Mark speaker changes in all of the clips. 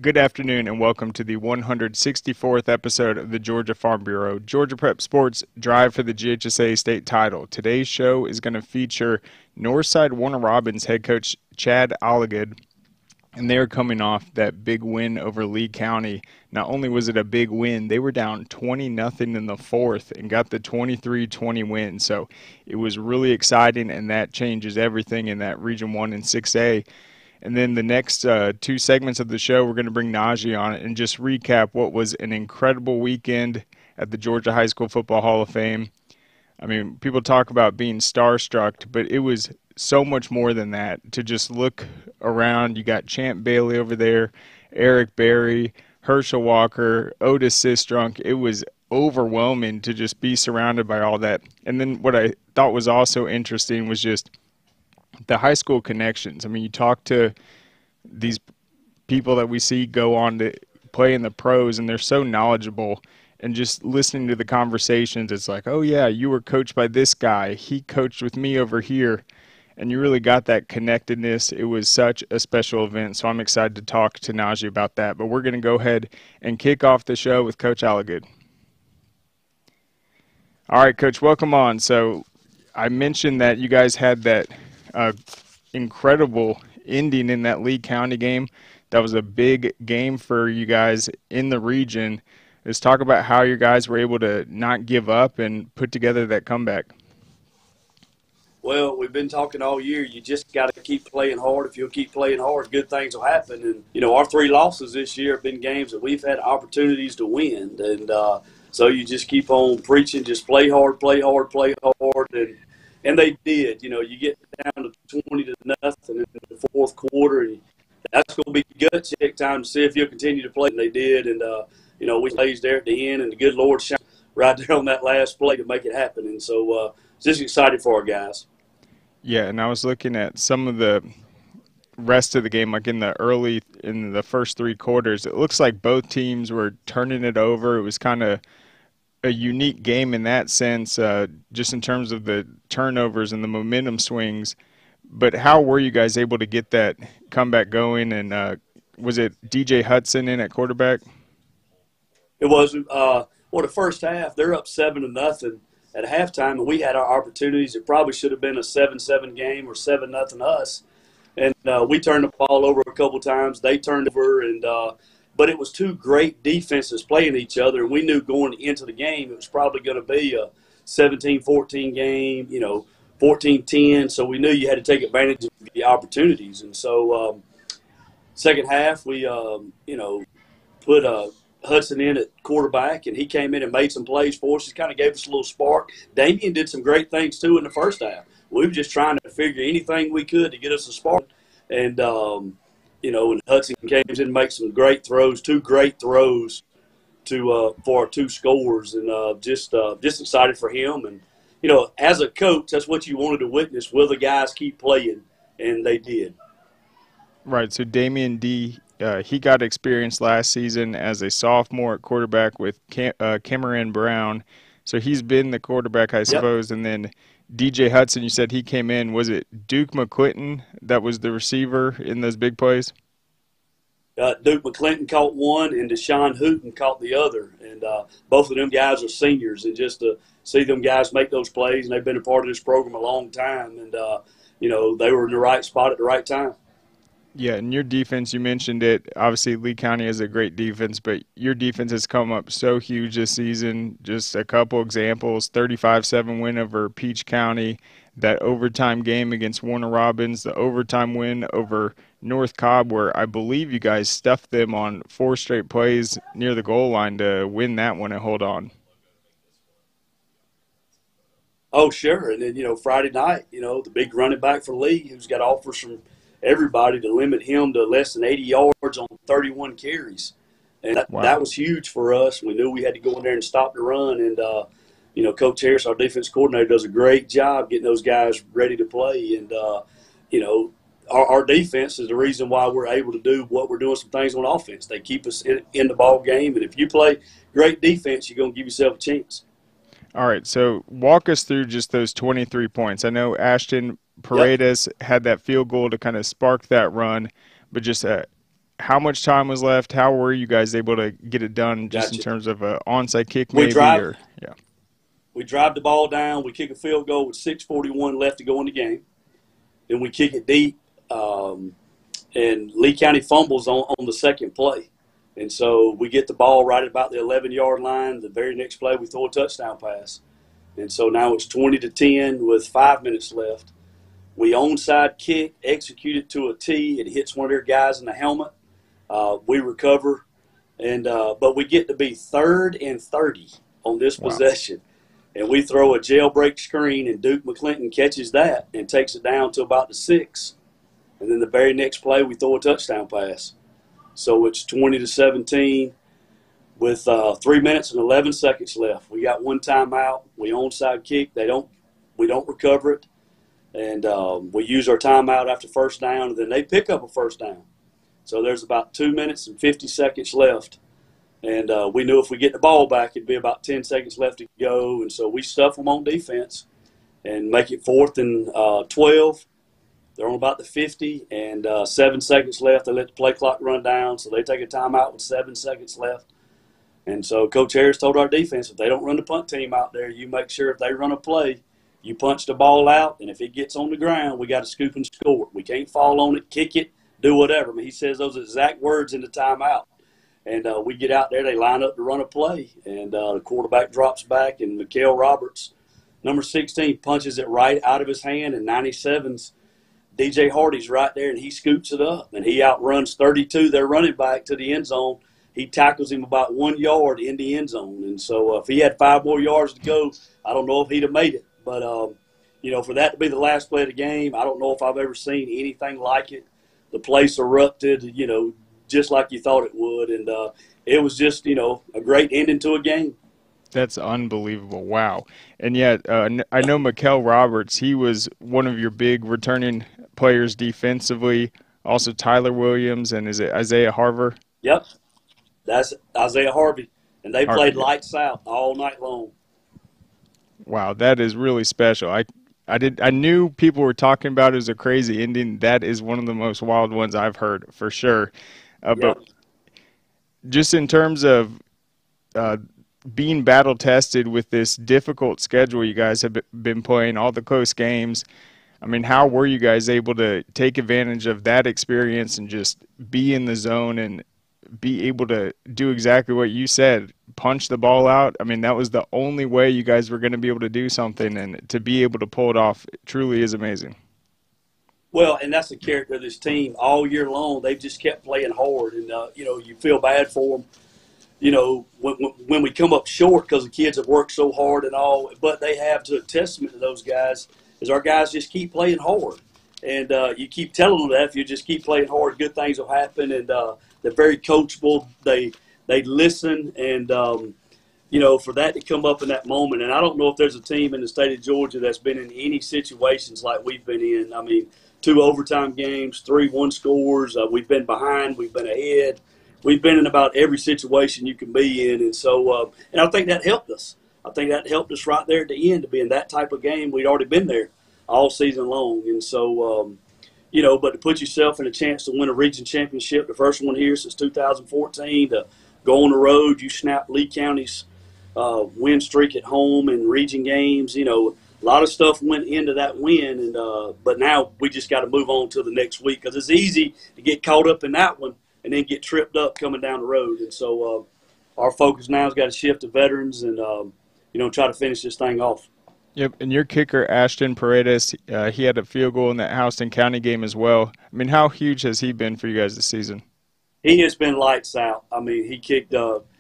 Speaker 1: Good afternoon and welcome to the 164th episode of the Georgia Farm Bureau Georgia Prep Sports Drive for the GHSA State Title. Today's show is going to feature Northside-Warner Robins head coach Chad Alligood, and they're coming off that big win over Lee County. Not only was it a big win, they were down 20-0 in the fourth and got the 23-20 win. So it was really exciting, and that changes everything in that Region 1 and 6A. And then the next two segments of the show, we're going to bring Najeh on it and just recap what was an incredible weekend at the Georgia High School Football Hall of Fame. I mean, people talk about being starstruck, but it was so much more than that. To just look around, you got Champ Bailey over there, Eric Berry, Herschel Walker, Otis Sistrunk. It was overwhelming to just be surrounded by all that. And then what I thought was also interesting was just the high school connections. I mean, you talk to these people that we see go on to play in the pros, and they're so knowledgeable. And just listening to the conversations, it's like, oh, yeah, you were coached by this guy. He coached with me over here. And you really got that connectedness. It was such a special event, so I'm excited to talk to Najeh about that. But we're going to go ahead and kick off the show with Coach Alligood. All right, Coach, welcome on. So I mentioned that you guys had that incredible ending in that Lee County game. That was a big game for you guys in the region. Let's talk about how you guys were able to not give up and put together that comeback.
Speaker 2: Well, we've been talking all year. You just got to keep playing hard. If you'll keep playing hard, good things will happen. And, you know, our three losses this year have been games that we've had opportunities to win. And so you just keep on preaching, just play hard, play hard, play hard. And they did. You know, you get down to 20-0 in the fourth quarter, and that's going to be gut check time to see if you'll continue to play. And they did. And, you know, we plays there at the end, and the good Lord shined right there on that last play to make it happen. And so just excited for our guys.
Speaker 1: Yeah, and I was looking at some of the rest of the game, like in the first three quarters. It looks like both teams were turning it over. It was kind of a unique game in that sense, just in terms of the turnovers and the momentum swings. But how were you guys able to get that comeback going? And was it DJ Hudson in at quarterback?
Speaker 2: It was. Well, the first half, they're up 7-0 at halftime, and we had our opportunities. It probably should have been a 7-7 game or 7-0 us. And we turned the ball over a couple times. They turned over, and but it was two great defenses playing each other, and we knew going into the game it was probably going to be a 17-14 game, you know, 14-10. So we knew you had to take advantage of the opportunities. And so second half, we, you know, put Hudson in at quarterback, and he came in and made some plays for us. He kind of gave us a little spark. Damian did some great things, too, in the first half. We were just trying to figure anything we could to get us a spark. And, you know, and Hudson came in and made some great throws, two great throws for our two scores, and just excited for him. And, you know, as a coach, that's what you wanted to witness. Will the guys keep playing? And they did.
Speaker 1: Right, so Damian D., he got experience last season as a sophomore at quarterback with Cameron Brown. So he's been the quarterback, I suppose. Yep. And then DJ Hudson, you said he came in. Was it Duke McClinton that was the receiver in those big plays?
Speaker 2: Duke McClinton caught one, and Deshaun Hooten caught the other. And both of them guys are seniors. And just to see them guys make those plays, and they've been a part of this program a long time. And, you know, they were in the right spot at the right time.
Speaker 1: Yeah, and your defense, you mentioned it. Obviously, Lee County has a great defense, but your defense has come up so huge this season. Just a couple examples, 35-7 win over Peach County, that overtime game against Warner Robins, the overtime win over North Cobb, where I believe you guys stuffed them on 4 straight plays near the goal line to win that one and hold on.
Speaker 2: Oh, sure. And then, you know, Friday night, you know, the big running back for Lee, who's got offers from everybody to limit him to less than 80 yards on 31 carries. And that was huge for us. We knew we had to go in there and stop the run. And, you know, Coach Harris, our defense coordinator, does a great job getting those guys ready to play. And, you know, our defense is the reason why we're able to do what we're doing, some things on offense. They keep us in the ball game. And if you play great defense, you're going to give yourself a chance.
Speaker 1: All right, so walk us through just those 23 points. I know Ashton Paredes had that field goal to kind of spark that run, but just how much time was left? How were you guys able to get it done just in
Speaker 2: Gotcha.
Speaker 1: terms of an onside kick
Speaker 2: We
Speaker 1: maybe?
Speaker 2: drive
Speaker 1: Or yeah.
Speaker 2: we drive the ball down. We kick a field goal with 6:41 left to go in the game. Then we kick it deep, and Lee County fumbles on the second play. And so we get the ball right at about the 11-yard line. The very next play, we throw a touchdown pass. And so now it's 20-10 with 5 minutes left. We onside kick, execute it to a T. It hits one of their guys in the helmet. We recover, and but we get to be 3rd and 30 on this possession. And we throw a jailbreak screen, and Duke McClinton catches that and takes it down to about the 6. And then the very next play, we throw a touchdown pass. So it's 20-17 with 3 minutes and 11 seconds left. We got one timeout. We onside kick. We don't recover it. And we use our timeout after first down, and then they pick up a first down. So there's about 2 minutes and 50 seconds left. And we knew if we get the ball back, it'd be about 10 seconds left to go. And so we stuff them on defense and make it 4th and 12. They're on about the 50, and 7 seconds left. They let the play clock run down, so they take a timeout with 7 seconds left. And so Coach Harris told our defense, if they don't run the punt team out there, you make sure if they run a play, you punch the ball out, and if it gets on the ground, we got to scoop and score. We can't fall on it, kick it, do whatever. I mean, he says those exact words in the timeout. And we get out there, they line up to run a play, and the quarterback drops back, and Mikael Roberts, number 16, punches it right out of his hand, and 97's DJ Hardy's right there, and he scoops it up, and he outruns 32, their running back, to the end zone. He tackles him about 1 yard in the end zone. And so if he had 5 more yards to go, I don't know if he'd have made it. But, for that to be the last play of the game, I don't know if I've ever seen anything like it. The place erupted, just like you thought it would. And it was just, a great ending to a game.
Speaker 1: That's unbelievable. Wow. And yet, I know Mikael Roberts, he was one of your big returning players defensively. Also Tyler Williams, and is it Isaiah Harvey?
Speaker 2: Yep. That's Isaiah Harvey. And they played lights out all night long.
Speaker 1: Wow, that is really special. I knew people were talking about it as a crazy ending. That is one of the most wild ones I've heard, for sure. But just in terms of being battle tested with this difficult schedule you guys have been playing, all the close games, I mean, how were you guys able to take advantage of that experience and just be in the zone and be able to do exactly what you said, punch the ball out? I mean, that was the only way you guys were going to be able to do something, and to be able to pull it off, it truly is amazing.
Speaker 2: Well, and that's the character of this team. All year long, they've just kept playing hard, and, you feel bad for them. When we come up short because the kids have worked so hard and all, but they have, to a testament to those guys, is our guys just keep playing hard. And you keep telling them that if you just keep playing hard, good things will happen. And they're very coachable. They listen, and, for that to come up in that moment. And I don't know if there's a team in the state of Georgia that's been in any situations like we've been in. I mean, 2 overtime games, 3 one-scores. We've been behind. We've been ahead. We've been in about every situation you can be in. And so, and I think that helped us. I think that helped us right there at the end to be in that type of game. We'd already been there all season long. And so, but to put yourself in a chance to win a region championship, the first one here since 2014, to go on the road, you snap Lee County's win streak at home and region games. A lot of stuff went into that win, and but now we just got to move on to the next week, because it's easy to get caught up in that one and then get tripped up coming down the road. And so our focus now has got to shift to veterans and, try to finish this thing off.
Speaker 1: Yep, and your kicker, Ashton Paredes, he had a field goal in that Houston County game as well. I mean, how huge has he been for you guys this season?
Speaker 2: He has been lights out. I mean, he kicked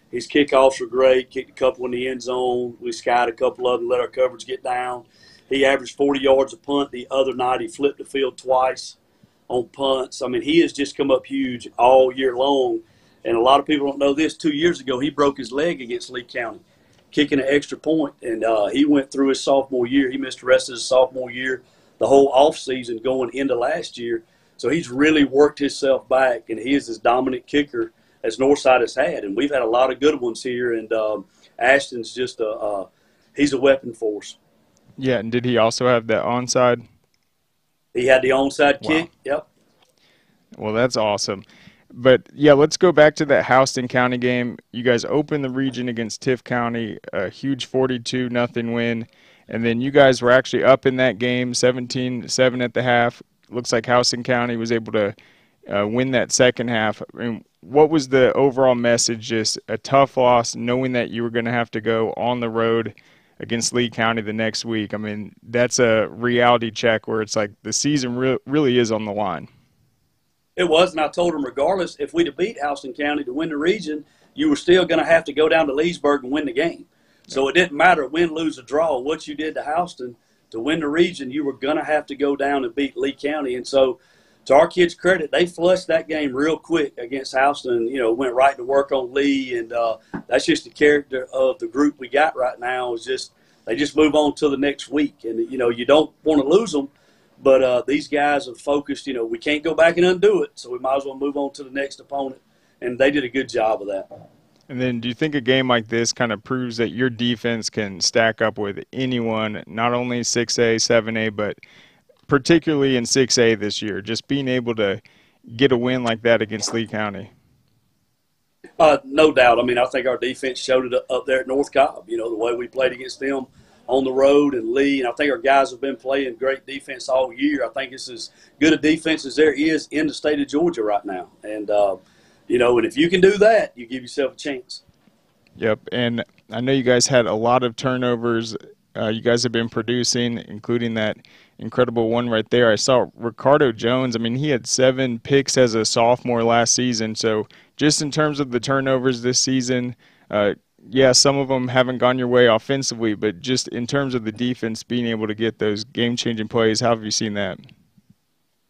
Speaker 2: his kickoffs were great, kicked a couple in the end zone. We skied a couple of them, let our coverage get down. He averaged 40 yards a punt. The other night he flipped the field twice on punts. I mean, he has just come up huge all year long. And a lot of people don't know this. 2 years ago, he broke his leg against Lee County, kicking an extra point. And he went through his sophomore year. He missed the rest of his sophomore year, the whole offseason going into last year. So he's really worked himself back, and he is as dominant kicker as Northside has had. And we've had a lot of good ones here, and Ashton's just he's a weapon for us.
Speaker 1: Yeah, and did he also have that onside?
Speaker 2: He had the onside kick, yep.
Speaker 1: Well, that's awesome. But yeah, let's go back to that Houston County game. You guys opened the region against Tiff County, a huge 42-0 win. And then you guys were actually up in that game, 17-7 at the half. Looks like Houston County was able to win that second half. I mean, what was the overall message? Just a tough loss, knowing that you were going to have to go on the road against Lee County the next week. I mean, that's a reality check where it's like the season really is on the line.
Speaker 2: It was, and I told them regardless, if we'd have beat Houston County to win the region, you were still going to have to go down to Leesburg and win the game. So it didn't matter win, lose, or draw. What you did to Houston to win the region, you were going to have to go down and beat Lee County. And so, to our kids' credit, they flushed that game real quick against Houston. You know, went right to work on Lee, and that's just the character of the group we got right now. Is just they just move on to the next week, and you know you don't want to lose them. But these guys are focused. You know, we can't go back and undo it, so we might as well move on to the next opponent. And they did a good job of that.
Speaker 1: And then do you think a game like this kind of proves that your defense can stack up with anyone, not only 6A, 7A, but particularly in 6A this year, just being able to get a win like that against Lee County?
Speaker 2: No doubt. I mean, I think our defense showed it up there at North Cobb, you know, the way we played against them on the road and Lee. And I think our guys have been playing great defense all year. I think it's as good a defense as there is in the state of Georgia right now. And, you know, and if you can do that, you give yourself a chance.
Speaker 1: Yep, and I know you guys had a lot of turnovers. You guys have been producing, including that incredible one right there. I saw Ricardo Jones. I mean, he had 7 picks as a sophomore last season. So just in terms of the turnovers this season, yeah, some of them haven't gone your way offensively, but just in terms of the defense being able to get those game-changing plays, how have you seen that?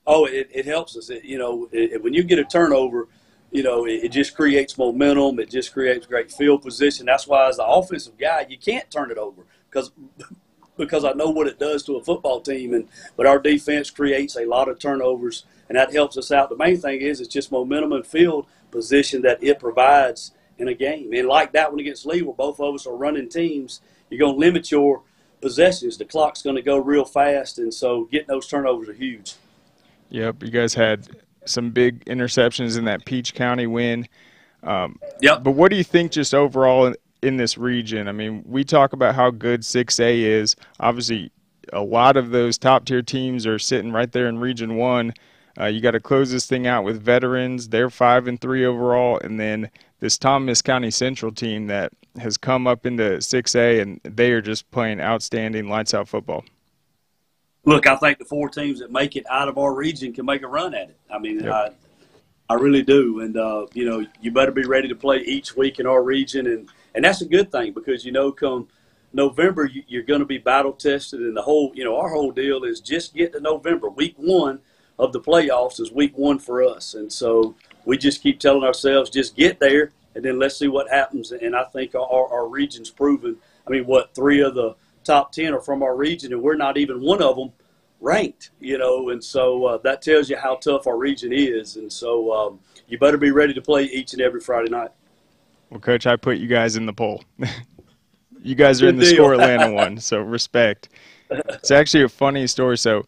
Speaker 2: Oh, it helps us. When you get a turnover, you know, it just creates momentum. It just creates great field position. That's why, as the offensive guy, you can't turn it over because I know what it does to a football team. But our defense creates a lot of turnovers, and that helps us out. The main thing is it's just momentum and field position that it provides in a game. And like that one against Lee, where both of us are running teams, you're going to limit your possessions. The clock's going to go real fast, and so getting those turnovers are huge.
Speaker 1: Yep, you guys had some big interceptions in that Peach County win.
Speaker 2: Yep.
Speaker 1: But what do you think just overall in this region? I mean, we talk about how good 6A is. Obviously, a lot of those top-tier teams are sitting right there in Region 1. You got to close this thing out with veterans. They're 5-3 overall. And then this Thomas County Central team that has come up into 6A, and they are just playing outstanding lights-out football.
Speaker 2: Look, I think the 4 teams that make it out of our region can make a run at it. I mean,
Speaker 1: yep.
Speaker 2: I really do. And, you know, you better be ready to play each week in our region. And that's a good thing because, you know, come November, you're going to be battle tested. And the whole, you know, our whole deal is just get to November. Week 1 of the playoffs is week 1 for us. And so we just keep telling ourselves, just get there and then let's see what happens. And I think our region's proven. I mean, 3 of the top 10 are from our region, and we're not even one of them ranked, you know, and so that tells you how tough our region is. And so you better be ready to play each and every Friday night.
Speaker 1: Well, Coach, I put you guys in the poll. You guys are
Speaker 2: Good
Speaker 1: in the
Speaker 2: deal.
Speaker 1: Score Atlanta one, so respect. It's actually a funny story. So,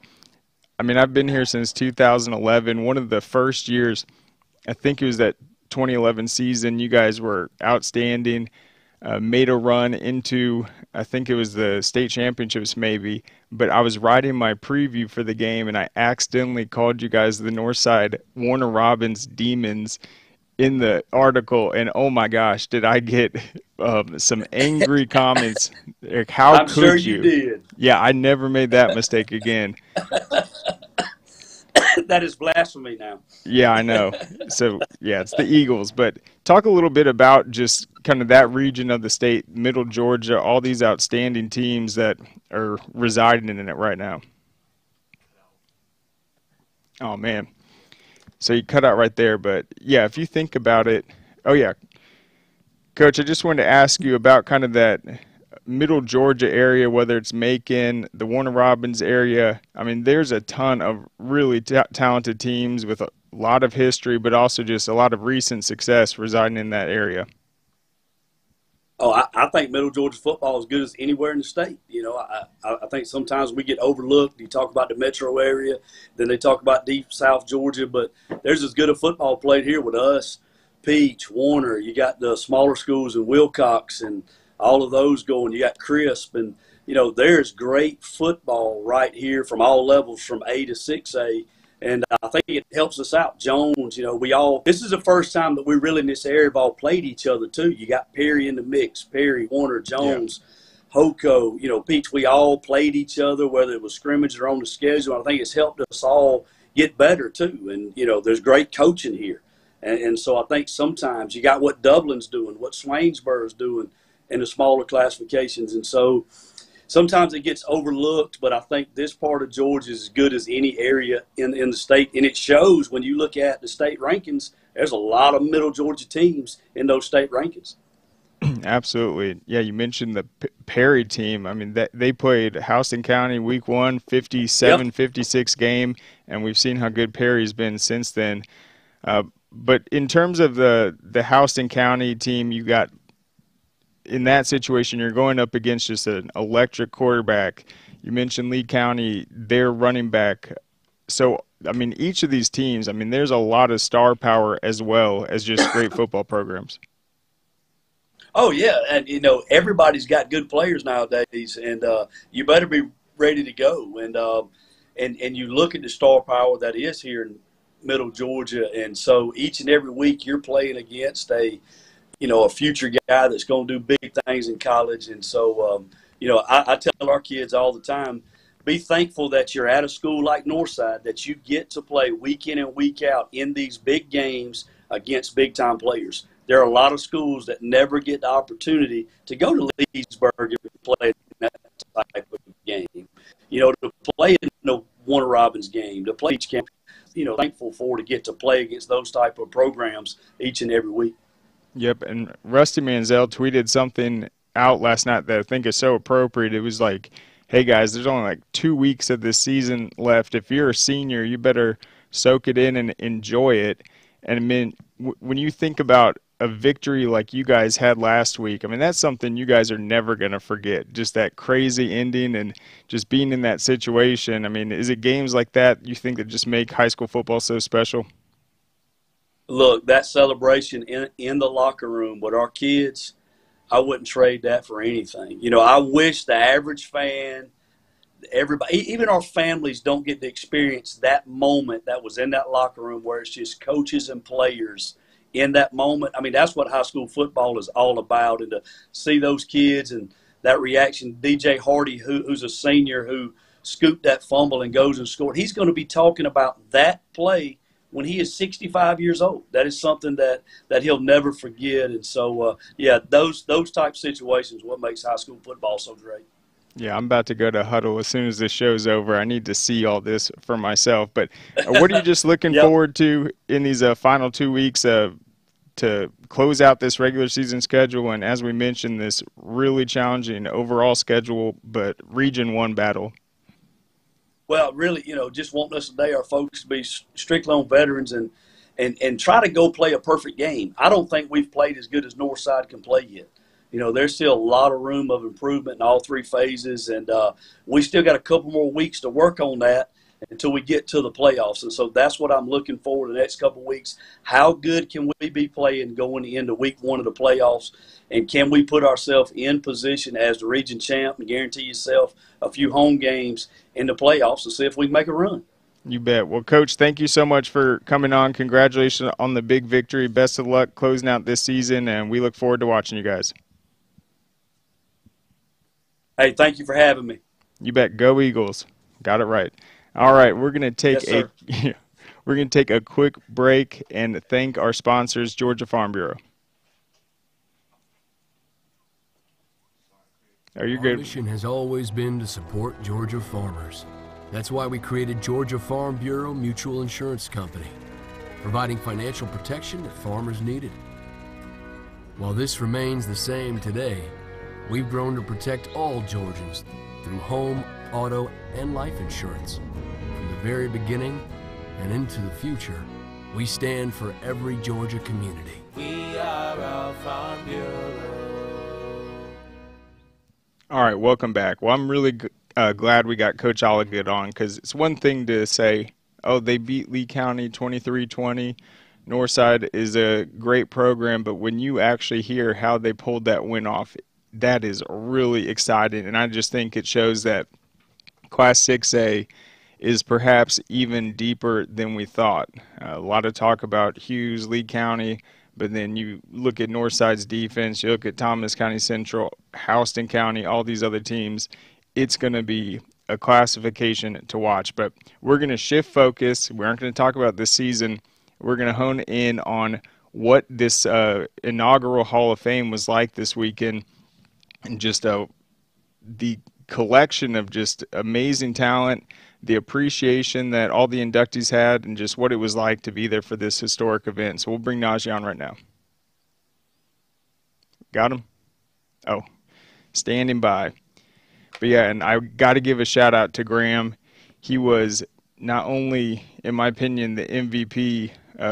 Speaker 1: I mean, I've been here since 2011. One of the first years, I think it was that 2011 season, you guys were outstanding. Made a run into, I think it was the state championships maybe, but I was writing my preview for the game and I accidentally called you guys the Northside-Warner Robins Demons in the article, and oh my gosh, did I get some angry comments. Like, how
Speaker 2: I'm
Speaker 1: could
Speaker 2: sure you did.
Speaker 1: Yeah, I never made that mistake again.
Speaker 2: That is blasphemy now.
Speaker 1: Yeah, I know. So, yeah, it's the Eagles. But talk a little bit about just kind of that region of the state, Middle Georgia, all these outstanding teams that are residing in it right now. Oh, man. So you cut out right there. But, yeah, if you think about it – oh, yeah. Coach, I just wanted to ask you about kind of that Middle Georgia area, whether it's Macon, the Warner Robins area. I mean, there's a ton of really talented teams with a lot of history, but also just a lot of recent success residing in that area.
Speaker 2: Oh, I think Middle Georgia football is as good as anywhere in the state. You know, I think sometimes we get overlooked. You talk about the metro area, then they talk about deep South Georgia, but there's as good a football played here with us, Peach, Warner. You got the smaller schools in Wilcox and all of those going. You got Crisp, and you know there's great football right here from all levels, from A to 6A. And I think it helps us out. Jones, you know, this is the first time that we really in this area have all played each other, too. You got Perry in the mix, Perry, Warner, Jones, Hoko, you know, Peach. We all played each other, whether it was scrimmage or on the schedule. I think it's helped us all get better, too. And, you know, there's great coaching here. And so I think sometimes you got what Dublin's doing, what Swainsboro's doing in the smaller classifications. And so sometimes it gets overlooked, but I think this part of Georgia is as good as any area in the state. And it shows when you look at the state rankings, there's a lot of Middle Georgia teams in those state rankings.
Speaker 1: Absolutely. Yeah, you mentioned the Perry team. I mean, they played Houston County week 1, 57-56 game, and we've seen how good Perry's been since then. But in terms of the Houston County team, you got in that situation, you're going up against just an electric quarterback. You mentioned Lee County, their running back. So, I mean, each of these teams, I mean, there's a lot of star power as well as just great football programs.
Speaker 2: Oh, yeah. And, you know, everybody's got good players nowadays, and you better be ready to go. And you look at the star power that is here in Middle Georgia, and so each and every week you're playing against a future guy that's going to do big things in college. And so, I tell our kids all the time, be thankful that you're at a school like Northside, that you get to play week in and week out in these big games against big-time players. There are a lot of schools that never get the opportunity to go to Leesburg and play that type of game. You know, to play in the Warner Robins game, to play each camp, thankful to get to play against those type of programs each and every week.
Speaker 1: Yep, and Rusty Manziel tweeted something out last night that I think is so appropriate. It was like, hey, guys, there's only like 2 weeks of this season left. If you're a senior, you better soak it in and enjoy it. And I mean, when you think about a victory like you guys had last week, I mean, that's something you guys are never going to forget, just that crazy ending and just being in that situation. I mean, is it games like that you think that just make high school football so special?
Speaker 2: Look, that celebration in the locker room with our kids, I wouldn't trade that for anything. You know, I wish the average fan, everybody, even our families, don't get to experience that moment that was in that locker room where it's just coaches and players in that moment. I mean, that's what high school football is all about. And to see those kids and that reaction, DJ Hardy, who's a senior, who scooped that fumble and goes and scored, he's going to be talking about that play when he is 65 years old. That is something that he'll never forget. And so, those type situations, what makes high school football so great.
Speaker 1: Yeah, I'm about to go to huddle as soon as this show's over. I need to see all this for myself. But what are you just looking forward to in these final 2 weeks to close out this regular season schedule? And as we mentioned, this really challenging overall schedule, but Region 1 battle.
Speaker 2: Well, really, just wanting us today, our folks, to be strictly on veterans and try to go play a perfect game. I don't think we've played as good as Northside can play yet. There's still a lot of room of improvement in all three phases, and we still got a couple more weeks to work on that until we get to the playoffs. And so that's what I'm looking forward to the next couple of weeks. How good can we be playing going into week 1 of the playoffs? And can we put ourselves in position as the region champ and guarantee yourself a few home games in the playoffs to see if we can make a run?
Speaker 1: You bet. Well, Coach, thank you so much for coming on. Congratulations on the big victory. Best of luck closing out this season, and we look forward to watching you guys.
Speaker 2: Hey, thank you for having me.
Speaker 1: You bet. Go Eagles. Got it right. All right, we're going to take we're going to take a quick break and thank our sponsors, Georgia Farm Bureau. Are you good?
Speaker 3: Our mission has always been to support Georgia farmers. That's why we created Georgia Farm Bureau Mutual Insurance Company, providing financial protection that farmers needed. While this remains the same today, we've grown to protect all Georgians through home, auto, and life insurance. From the very beginning and into the future, we stand for every Georgia community.
Speaker 4: We are our Farm Bureau.
Speaker 1: All right, welcome back. Well, I'm really glad we got Coach Alligood on because it's one thing to say, oh, they beat Lee County 23-20. Northside is a great program, but when you actually hear how they pulled that win off, that is really exciting. And I just think it shows that Class 6A is perhaps even deeper than we thought. A lot of talk about Hughes, Lee County, but then you look at Northside's defense, you look at Thomas County Central, Houston County, all these other teams. It's going to be a classification to watch. But we're going to shift focus. We aren't going to talk about this season. We're going to hone in on what this inaugural Hall of Fame was like this weekend, and just the collection of just amazing talent, the appreciation that all the inductees had, and just what it was like to be there for this historic event. So we'll bring Najeh on right now. Got him? Oh, standing by. But yeah, and I got to give a shout out to Graham. He was not only, in my opinion, the MVP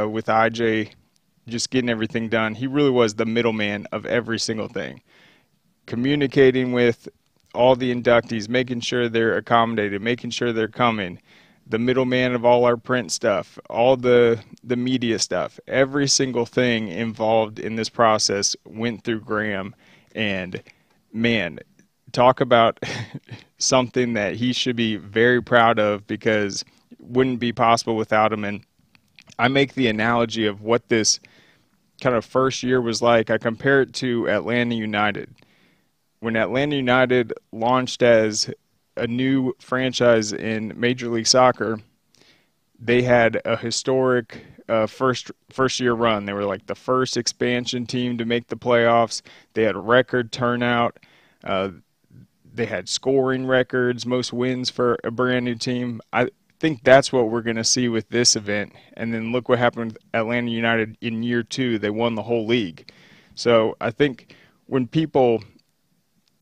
Speaker 1: with IJ just getting everything done. He really was the middleman of every single thing. Communicating with all the inductees, making sure they're accommodated, making sure they're coming, the middleman of all our print stuff, all the media stuff, every single thing involved in this process went through Graham. And man, talk about something that he should be very proud of, because it wouldn't be possible without him. And I make the analogy of what this kind of first year was like. I compare it to Atlanta United. When Atlanta United launched as a new franchise in Major League Soccer, they had a historic first year run. They were like the first expansion team to make the playoffs. They had a record turnout. They had scoring records, most wins for a brand new team. I think that's what we're going to see with this event. And then look what happened with Atlanta United in year 2. They won the whole league. So I think when people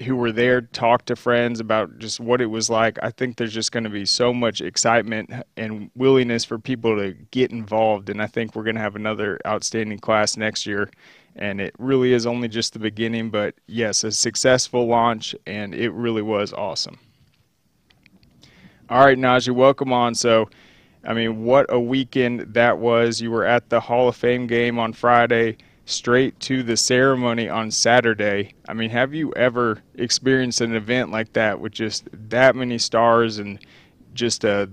Speaker 1: who were there talk to friends about just what it was like, I think there's just going to be so much excitement and willingness for people to get involved. And I think we're going to have another outstanding class next year. And it really is only just the beginning, but yes, a successful launch, and it really was awesome. All right, Najeh, welcome on. So, I mean, what a weekend that was. You were at the Hall of Fame game on Friday, straight to the ceremony on Saturday. I mean, have you ever experienced an event like that with just that many stars, and just the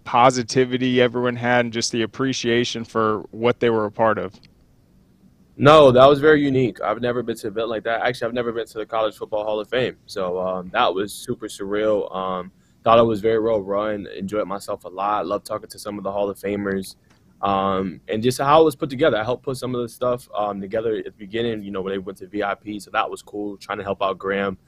Speaker 1: positivity everyone had, and just the appreciation for what they were a part of?
Speaker 4: No, that was very unique. I've never been to an event like that. Actually, I've never been to the College Football Hall of Fame. So that was super surreal. Thought it was very well run. Enjoyed myself a lot. Loved talking to some of the Hall of Famers. And just how it was put together. I helped put some of the stuff together at the beginning, you know, when they went to VIP. So that was cool, trying to help out Graham,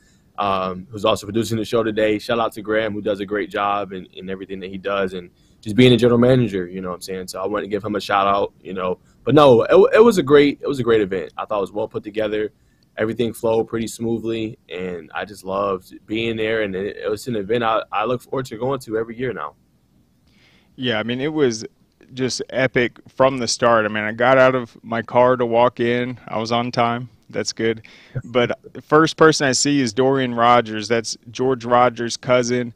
Speaker 4: who's also producing the show today. Shout out to Graham, who does a great job in everything that he does, and just being a general manager, you know what I'm saying? So I want to give him a shout out, you know. But no, it was a great event. I thought it was well put together. Everything flowed pretty smoothly, and I just loved being there. And it was an event I look forward to going to every year now.
Speaker 1: Yeah, I mean, it was just epic from the start. I mean, I got out of my car to walk in. I was on time. That's good. But the first person I see is Dorian Rogers. That's George Rogers' cousin.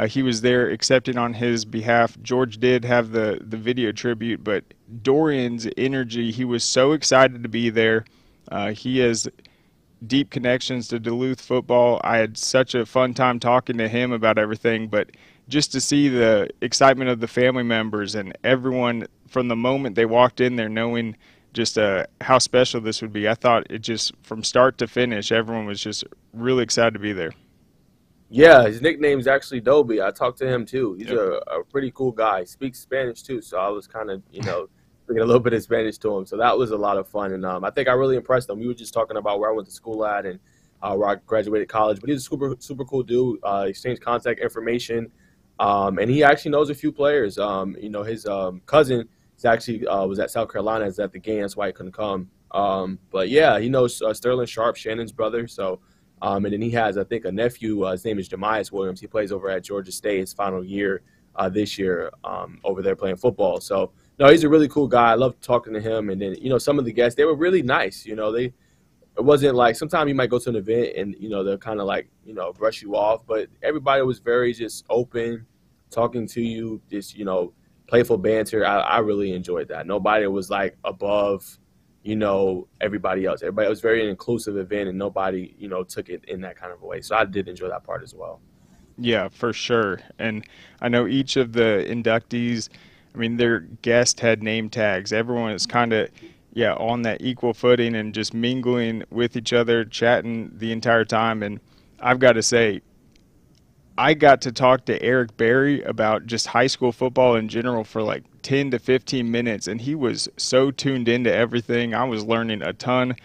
Speaker 1: He was there accepting on his behalf. George did have the video tribute, but Dorian's energy, he was so excited to be there. He has deep connections to Duluth football. I had such a fun time talking to him about everything, but just to see the excitement of the family members and everyone from the moment they walked in there, knowing just how special this would be. I thought it just, from start to finish, everyone was just really excited to be there.
Speaker 4: Yeah, his nickname is actually Dobie. I talked to him too. He's a pretty cool guy. He speaks Spanish too, so I was kind of, you know, bringing a little bit of Spanish to him. So that was a lot of fun, and I think I really impressed him. We were just talking about where I went to school at and where I graduated college. But he's a super cool dude. Exchanged contact information, and he actually knows a few players. You know, his cousin is actually was at South Carolina, is at the game. That's why he couldn't come. But yeah, he knows Sterling Sharp, Shannon's brother. So. And then he has, I think, a nephew. His name is Jemias Williams. He plays over at Georgia State his final year this year over there playing football. So, no, he's a really cool guy. I love talking to him. And then, you know, some of the guests, they were really nice. You know, it wasn't like sometimes you might go to an event and, they'll kind of like, brush you off. But everybody was very just open, talking to you, just, playful banter. I really enjoyed that. Nobody was like above, everybody else. Everybody, it was very an inclusive event, and nobody, took it in that kind of a way. So I did enjoy that part as well.
Speaker 1: Yeah, for sure. And I know each of the inductees, I mean, their guest had name tags. Everyone is kind of, yeah, on that equal footing and just mingling with each other, chatting the entire time. And I've got to say, I got to talk to Eric Berry about just high school football in general for like 10 to 15 minutes, and he was so tuned into everything. I was learning a ton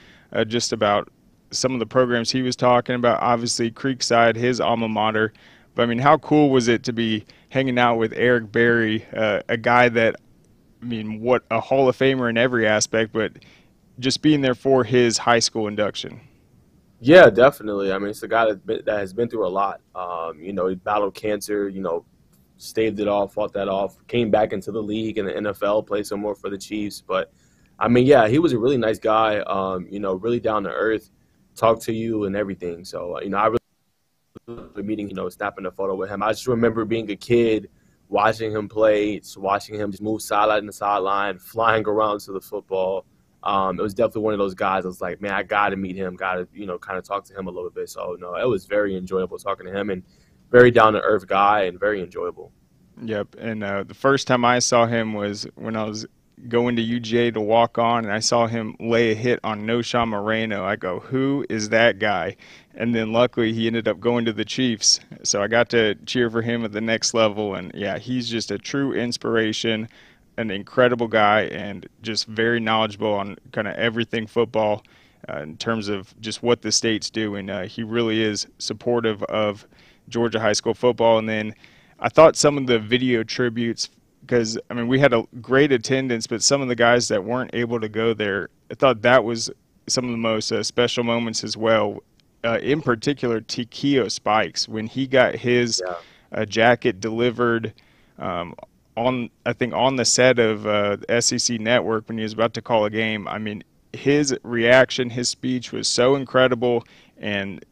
Speaker 1: just about some of the programs he was talking about. Obviously, Creekside, his alma mater. But, I mean, how cool was it to be hanging out with Eric Berry, a guy that, I mean, what a Hall of Famer in every aspect, but just being there for his high school induction.
Speaker 4: Yeah, definitely. I mean, it's a guy that has been through a lot. He battled cancer, staved it off, fought that off, came back into the league in the NFL, played some more for the Chiefs. But, I mean, yeah, he was a really nice guy, really down to earth, talked to you and everything. So, I really meeting, snapping a photo with him. I just remember being a kid, watching him play, just watching him just move sideline to sideline, flying around to the football. It was definitely one of those guys. I was like, man, I got to meet him, got to, kind of talk to him a little bit. So, no, it was very enjoyable talking to him, and very down-to-earth guy and very enjoyable.
Speaker 1: Yep, and the first time I saw him was when I was going to UGA to walk on, and I saw him lay a hit on Noshawn Moreno. I go, who is that guy? And then luckily he ended up going to the Chiefs, so I got to cheer for him at the next level. And, yeah, he's just a true inspiration, an incredible guy, and just very knowledgeable on kind of everything football in terms of just what the state's doing. He really is supportive of Georgia high school football. And then I thought some of the video tributes, because, I mean, we had a great attendance, but some of the guys that weren't able to go there, I thought that was some of the most special moments as well. In particular, Tikio Spikes, when he got his jacket delivered on the set of SEC Network when he was about to call a game. I mean, his reaction, his speech was so incredible, and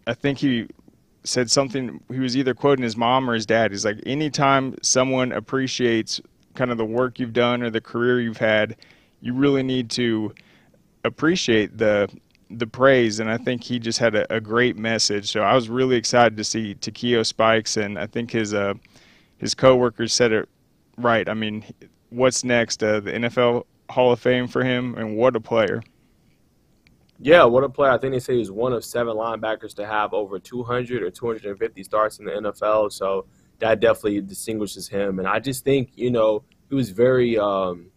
Speaker 1: I think he said something, he was either quoting his mom or his dad. He's like, anytime someone appreciates kind of the work you've done or the career you've had, you really need to appreciate the praise. And I think he just had a great message. So I was really excited to see Tikio Spikes, and I think his coworkers said it right. I mean, what's next? The NFL Hall of Fame for him, and what a player.
Speaker 4: Yeah, what a player. I think they say he's one of 7 linebackers to have over 200 or 250 starts in the NFL. So that definitely distinguishes him. And I just think, he was very trying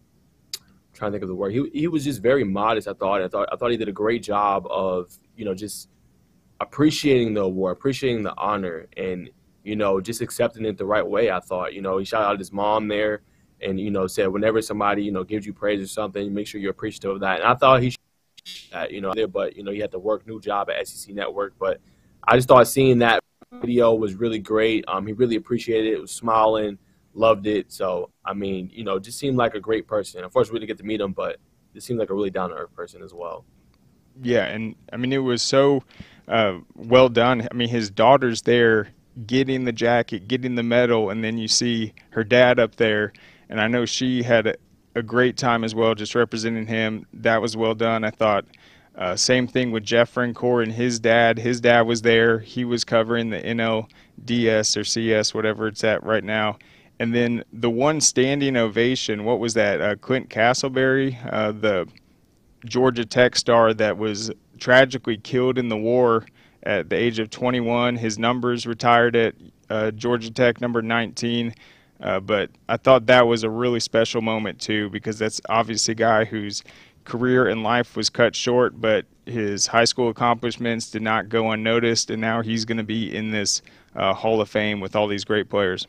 Speaker 4: to think of the word. He was just very modest, I thought he did a great job of, just appreciating the award, appreciating the honor, and, just accepting it the right way, I thought. He shout out his mom there and, said whenever somebody, gives you praise or something, make sure you're appreciative of that. And I thought he that, but, he had to work new job at SEC Network. But I just thought seeing that video was really great. He really appreciated it, was smiling, loved it. So, I mean, just seemed like a great person. Unfortunately, we didn't get to meet him, but it seemed like a really down-to-earth person as well.
Speaker 1: Yeah, and, I mean, it was so well done. I mean, his daughter's there getting the jacket, getting the medal, and then you see her dad up there, and I know she had a great time as well, just representing him. That was well done. I thought same thing with Jeff Francoeur and his dad. His dad was there. He was covering the NLDS or CS, whatever it's at right now. And then the one standing ovation, what was that? Clint Castleberry, the Georgia Tech star that was tragically killed in the war at the age of 21. His numbers retired at Georgia Tech, number 19. But I thought that was a really special moment, too, because that's obviously a guy whose career and life was cut short, but his high school accomplishments did not go unnoticed, and now he's going to be in this Hall of Fame with all these great players.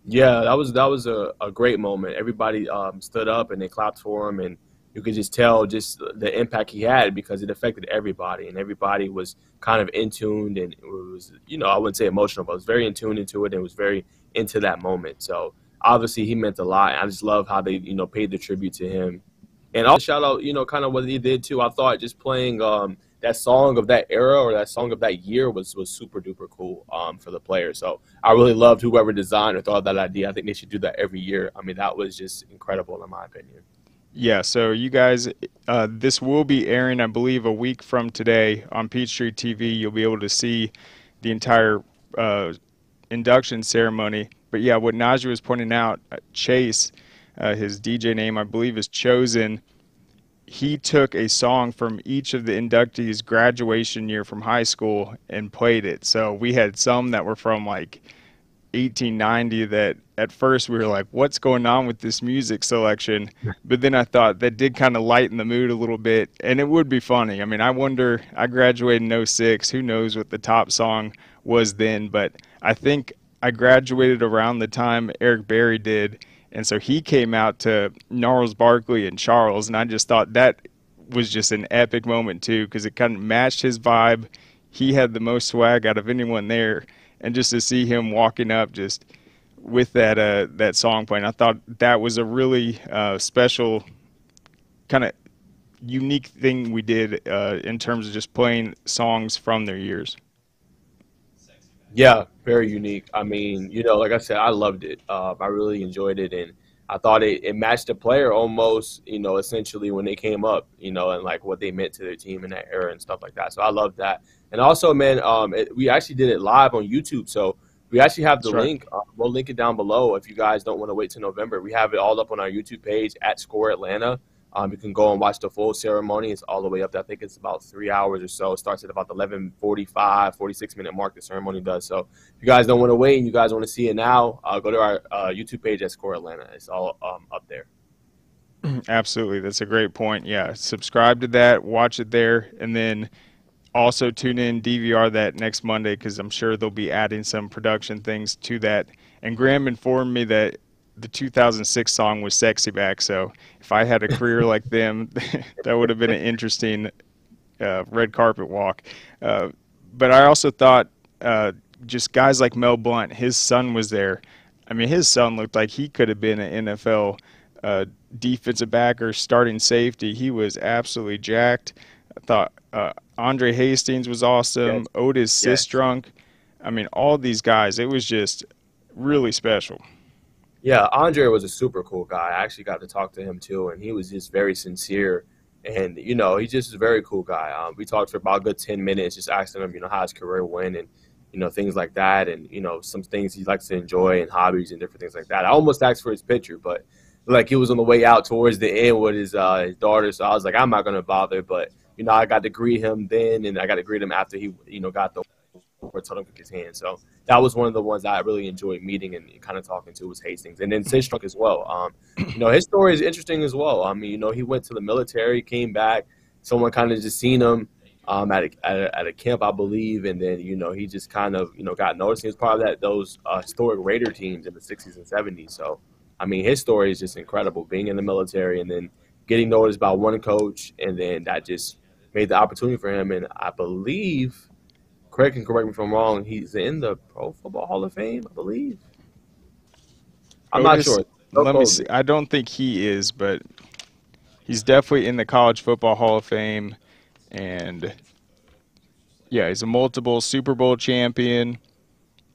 Speaker 4: Yeah, that was a great moment. Everybody stood up and they clapped for him, and you could just tell just the impact he had because it affected everybody, and everybody was kind of in tuned, and it was, I wouldn't say emotional, but it was very in tune into it, and was very into that moment. So obviously he meant a lot. I just love how they, paid the tribute to him. And I'll shout out, kind of what he did too. I thought just playing that song of that era or that song of that year was super duper cool for the players. So I really loved whoever designed or thought of that idea. I think they should do that every year. I mean, that was just incredible in my opinion.
Speaker 1: Yeah, so you guys, this will be airing, I believe, a week from today on Peachtree TV. You'll be able to see the entire induction ceremony. But yeah, what Najeh was pointing out, Chase, his DJ name, I believe, is Chosen. He took a song from each of the inductees' graduation year from high school and played it. So we had some that were from like 1890 that at first we were like, what's going on with this music selection? But then I thought that did kind of lighten the mood a little bit, and it would be funny. I mean, I wonder, I graduated in '06. Who knows what the top song was then, but I think I graduated around the time Eric Berry did, and so he came out to Gnarls Barkley and Charles, and I just thought that was just an epic moment too, because it kind of matched his vibe. He had the most swag out of anyone there, and just to see him walking up just with that song playing, I thought that was a really special, kind of unique thing we did in terms of just playing songs from their years.
Speaker 4: Yeah, very unique. I mean, like I said, I loved it. I really enjoyed it, and I thought it matched the player almost, essentially when they came up, and like what they meant to their team in that era and stuff like that. So I loved that. And also, man, we actually did it live on YouTube. So we actually have the link. We'll link it down below if you guys don't want to wait till November. We have it all up on our YouTube page at Score Atlanta. You can go and watch the full ceremony. It's all the way up there. I think it's about 3 hours or so. It starts at about the 11:45, 46-minute mark the ceremony does. So if you guys don't want to wait and you guys want to see it now, go to our YouTube page at Score Atlanta. It's all up there.
Speaker 1: Absolutely. That's a great point. Yeah, subscribe to that, watch it there, and then also tune in, DVR that next Monday, because I'm sure they'll be adding some production things to that. And Graham informed me that the 2006 song was Sexy Back, so if I had a career like them, that would have been an interesting red carpet walk. But I also thought just guys like Mel Blount, his son was there. I mean, his son looked like he could have been an NFL defensive back or starting safety. He was absolutely jacked. I thought Andre Hastings was awesome. Yes. Otis Sistrunk. I mean, all these guys, it was just really special.
Speaker 4: Yeah, Andre was a super cool guy. I actually got to talk to him too, and he was just very sincere. And, he just is a very cool guy. We talked for about a good 10 minutes, just asking him, how his career went and, things like that. And, some things he likes to enjoy and hobbies and different things like that. I almost asked for his picture, but like he was on the way out towards the end with his daughter. So I was like, I'm not going to bother. But, I got to greet him then, and I got to greet him after he, got the told him to his hand. So that was one of the ones I really enjoyed meeting and kind of talking to was Hastings. And then Sistrunk as well. His story is interesting as well. I mean, he went to the military, came back. Someone kind of just seen him at a camp, I believe. And then, he just kind of, got noticed. He was part of those historic Raider teams in the 60s and 70s. So, I mean, his story is just incredible, being in the military and then getting noticed by one coach. And then that just made the opportunity for him. And I believe – Craig can correct me if I'm wrong. He's in the Pro Football Hall of Fame, I believe. I'm not sure.
Speaker 1: Let me see. I don't think he is, but he's definitely in the College Football Hall of Fame. And, yeah, he's a multiple Super Bowl champion.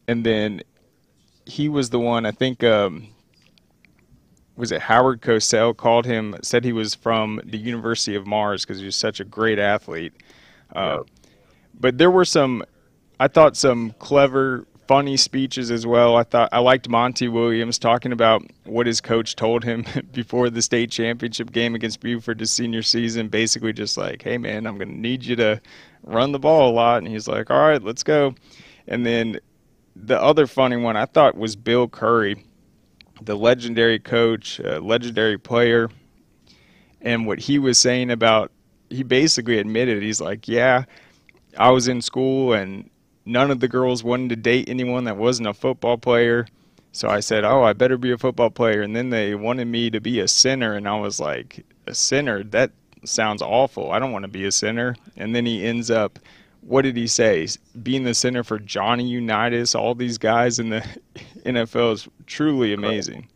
Speaker 1: And then he was the one, I think, was it Howard Cosell called him, said he was from the University of Mars because he was such a great athlete. But there were some clever, funny speeches as well. I liked Monty Williams talking about what his coach told him before the state championship game against Buford his senior season, basically just like, hey, man, I'm going to need you to run the ball a lot. And he's like, all right, let's go. And then the other funny one I thought was Bill Curry, the legendary coach, legendary player, and what he was saying about, he basically admitted, he's like, yeah, I was in school and none of the girls wanted to date anyone that wasn't a football player. So I said, oh, I better be a football player. And then they wanted me to be a center. And I was like, a center? That sounds awful. I don't want to be a center. And then he ends up, what did he say? Being the center for Johnny Unitas, all these guys in the NFL is truly amazing.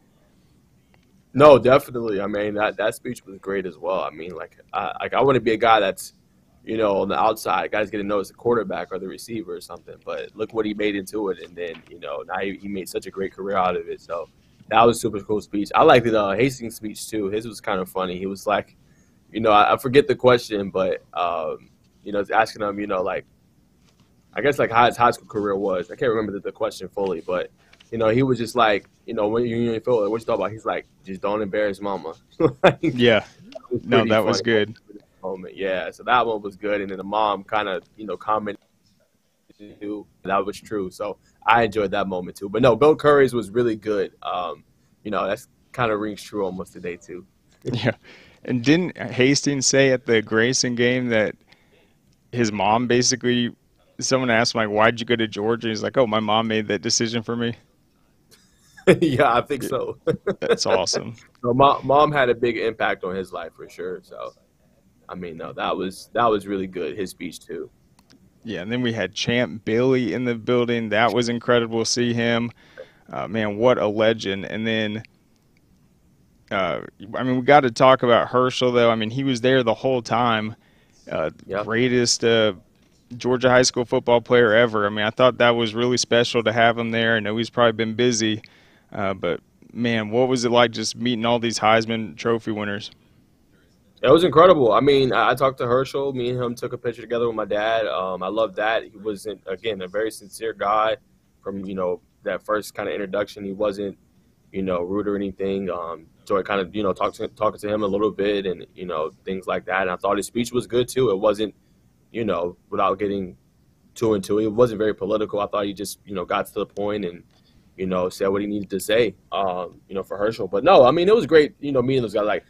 Speaker 4: No, definitely. I mean, that speech was great as well. I mean, I want to be a guy that's, on the outside, guys getting to know as the quarterback or the receiver or something. But look what he made into it, and then now he made such a great career out of it. So that was a super cool speech. I liked the Hastings speech too. His was kind of funny. He was like, I forget the question, but it's asking him, like I guess like how his high school career was. I can't remember the question fully, but he was just like, when you feel like, what you thought about? He's like, just don't embarrass mama. Like,
Speaker 1: Yeah.
Speaker 4: was
Speaker 1: No,
Speaker 4: pretty
Speaker 1: that was
Speaker 4: funny
Speaker 1: good.
Speaker 4: moment. Yeah, so that one was good, and then the mom kind of commented too. That was true. So I enjoyed that moment too. But no, Bill Curry's was really good. That's kind of rings true almost today too.
Speaker 1: Yeah. And didn't Hastings say at the Grayson game that his mom basically, someone asked him, like, why'd you go to Georgia? He's like, oh, my mom made that decision for me.
Speaker 4: Yeah, I think
Speaker 1: Yeah,
Speaker 4: so.
Speaker 1: that's awesome.
Speaker 4: So mom had a big impact on his life for sure. So I mean, no, that was really good. His speech too.
Speaker 1: Yeah, and then we had Champ Bailey in the building. That was incredible to see him. Man, what a legend. And then, we got to talk about Herschel, though. I mean, he was there the whole time.
Speaker 4: Yeah.
Speaker 1: Greatest Georgia high school football player ever. I mean, I thought that was really special to have him there. I know he's probably been busy, but man, what was it like just meeting all these Heisman Trophy winners?
Speaker 4: It was incredible. I mean, I talked to Herschel. Me and him took a picture together with my dad. I love that. He was, again, a very sincere guy from, that first kind of introduction. He wasn't, rude or anything. So I kind of, talking to him a little bit and, things like that. And I thought his speech was good, too. It wasn't, without getting too into it, it wasn't very political. I thought he just, got to the point and, said what he needed to say, for Herschel. But no, I mean, it was great, meeting those guys. Like,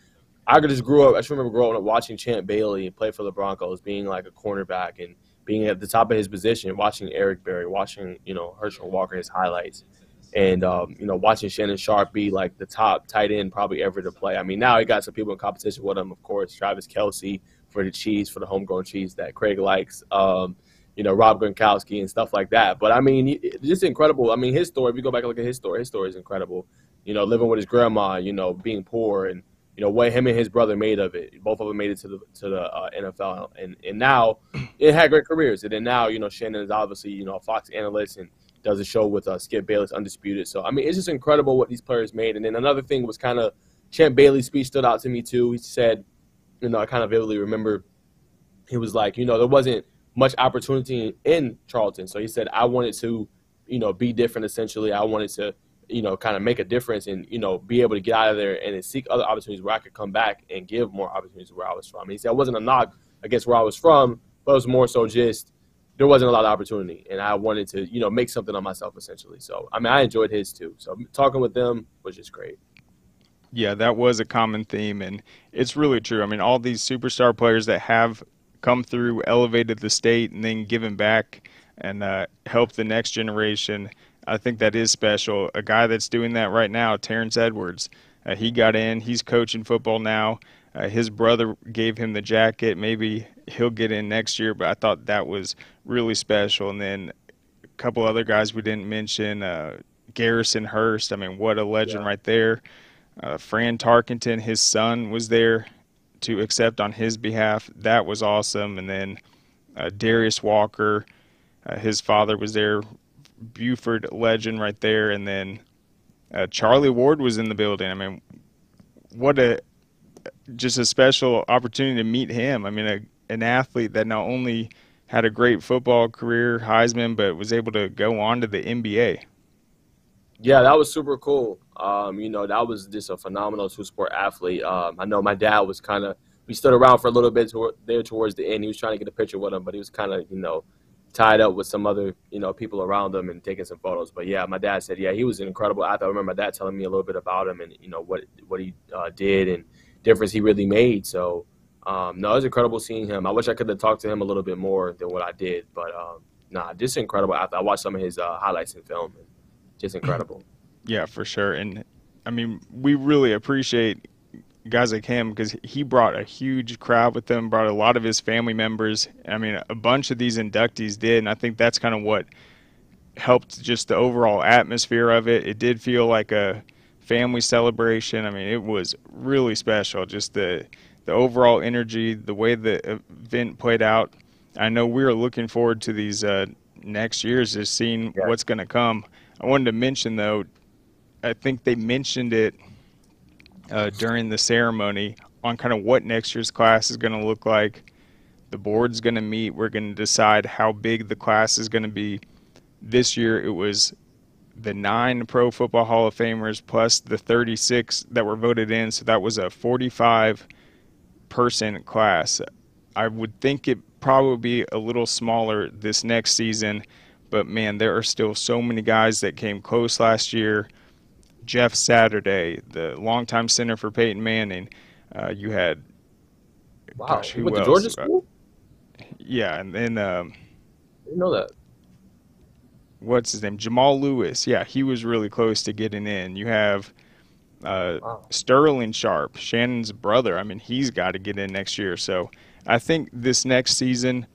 Speaker 4: I just grew up. I just remember growing up watching Champ Bailey play for the Broncos, being like a cornerback and being at the top of his position, watching Eric Berry, watching Herschel Walker, his highlights, and watching Shannon Sharp be like the top tight end probably ever to play. I mean, now he got some people in competition with him, of course. Travis Kelce for the cheese, for the homegrown cheese that Craig likes. Rob Gronkowski and stuff like that. But I mean, just incredible. I mean, his story. If you go back and look at his story is incredible. Living with his grandma, being poor and what him and his brother made of it. Both of them made it to the NFL, and now it had great careers. And then now, Shannon is obviously, a Fox analyst and does a show with Skip Bayless, Undisputed. So, I mean, it's just incredible what these players made. And then another thing was kind of Champ Bailey's speech stood out to me, too. He said, I kind of vividly remember, he was like, there wasn't much opportunity in Charlton. So he said, I wanted to, be different, essentially. I wanted to, kind of make a difference and, be able to get out of there and seek other opportunities where I could come back and give more opportunities where I was from. And he said, it wasn't a knock against where I was from, but it was more so just there wasn't a lot of opportunity. And I wanted to, make something of myself, essentially. So, I mean, I enjoyed his too. So talking with them was just great.
Speaker 1: Yeah, that was a common theme, and it's really true. I mean, all these superstar players that have come through, elevated the state, and then given back and helped the next generation. I think that is special. A guy that's doing that right now, Terrence Edwards, he got in. He's coaching football now. His brother gave him the jacket. Maybe he'll get in next year, but I thought that was really special. And then a couple other guys we didn't mention, Garrison Hurst. I mean, what a legend right there. Fran Tarkenton, his son, was there to accept on his behalf. That was awesome. And then Darius Walker, his father was there. Buford legend right there. And then Charlie Ward was in the building. I mean, what just a special opportunity to meet him. I mean, an athlete that not only had a great football career, Heisman, but was able to go on to the NBA.
Speaker 4: Yeah, that was super cool. That was just a phenomenal two-sport athlete. I know my dad was we stood around for a little bit there towards the end. He was trying to get a picture with him, but he was kind of, tied up with some other, people around him and taking some photos. But yeah, my dad said, yeah, he was an incredible athlete. I remember my dad telling me a little bit about him and, what he did and difference he really made. So, no, it was incredible seeing him. I wish I could have talked to him a little bit more than what I did. But, just incredible athlete. I watched some of his highlights in film. And just incredible.
Speaker 1: Yeah, for sure. And, I mean, we really appreciate guys like him because he brought a huge crowd with him, brought a lot of his family members. I mean, a bunch of these inductees did, and I think that's kind of what helped just the overall atmosphere of it. It did feel like a family celebration. I mean, it was really special. Just the overall energy, the way the event played out. I know we are looking forward to these next years, just seeing what's going to come. I wanted to mention, though, I think they mentioned it during the ceremony on kind of what next year's class is going to look like. The board's going to meet. We're going to decide how big the class is going to be. This year it was the 9 Pro Football Hall of Famers plus the 36 that were voted in, so that was a 45-person class. I would think it probably be a little smaller this next season, but man, there are still so many guys that came close last year. Jeff Saturday, the longtime center for Peyton Manning. You had, gosh, who
Speaker 4: went to
Speaker 1: else?
Speaker 4: Georgia school?
Speaker 1: Yeah, and then
Speaker 4: Didn't know that.
Speaker 1: what's his name? Jamal Lewis. Yeah, he was really close to getting in. You have Sterling Sharp, Shannon's brother. I mean, he's got to get in next year. So I think this next season,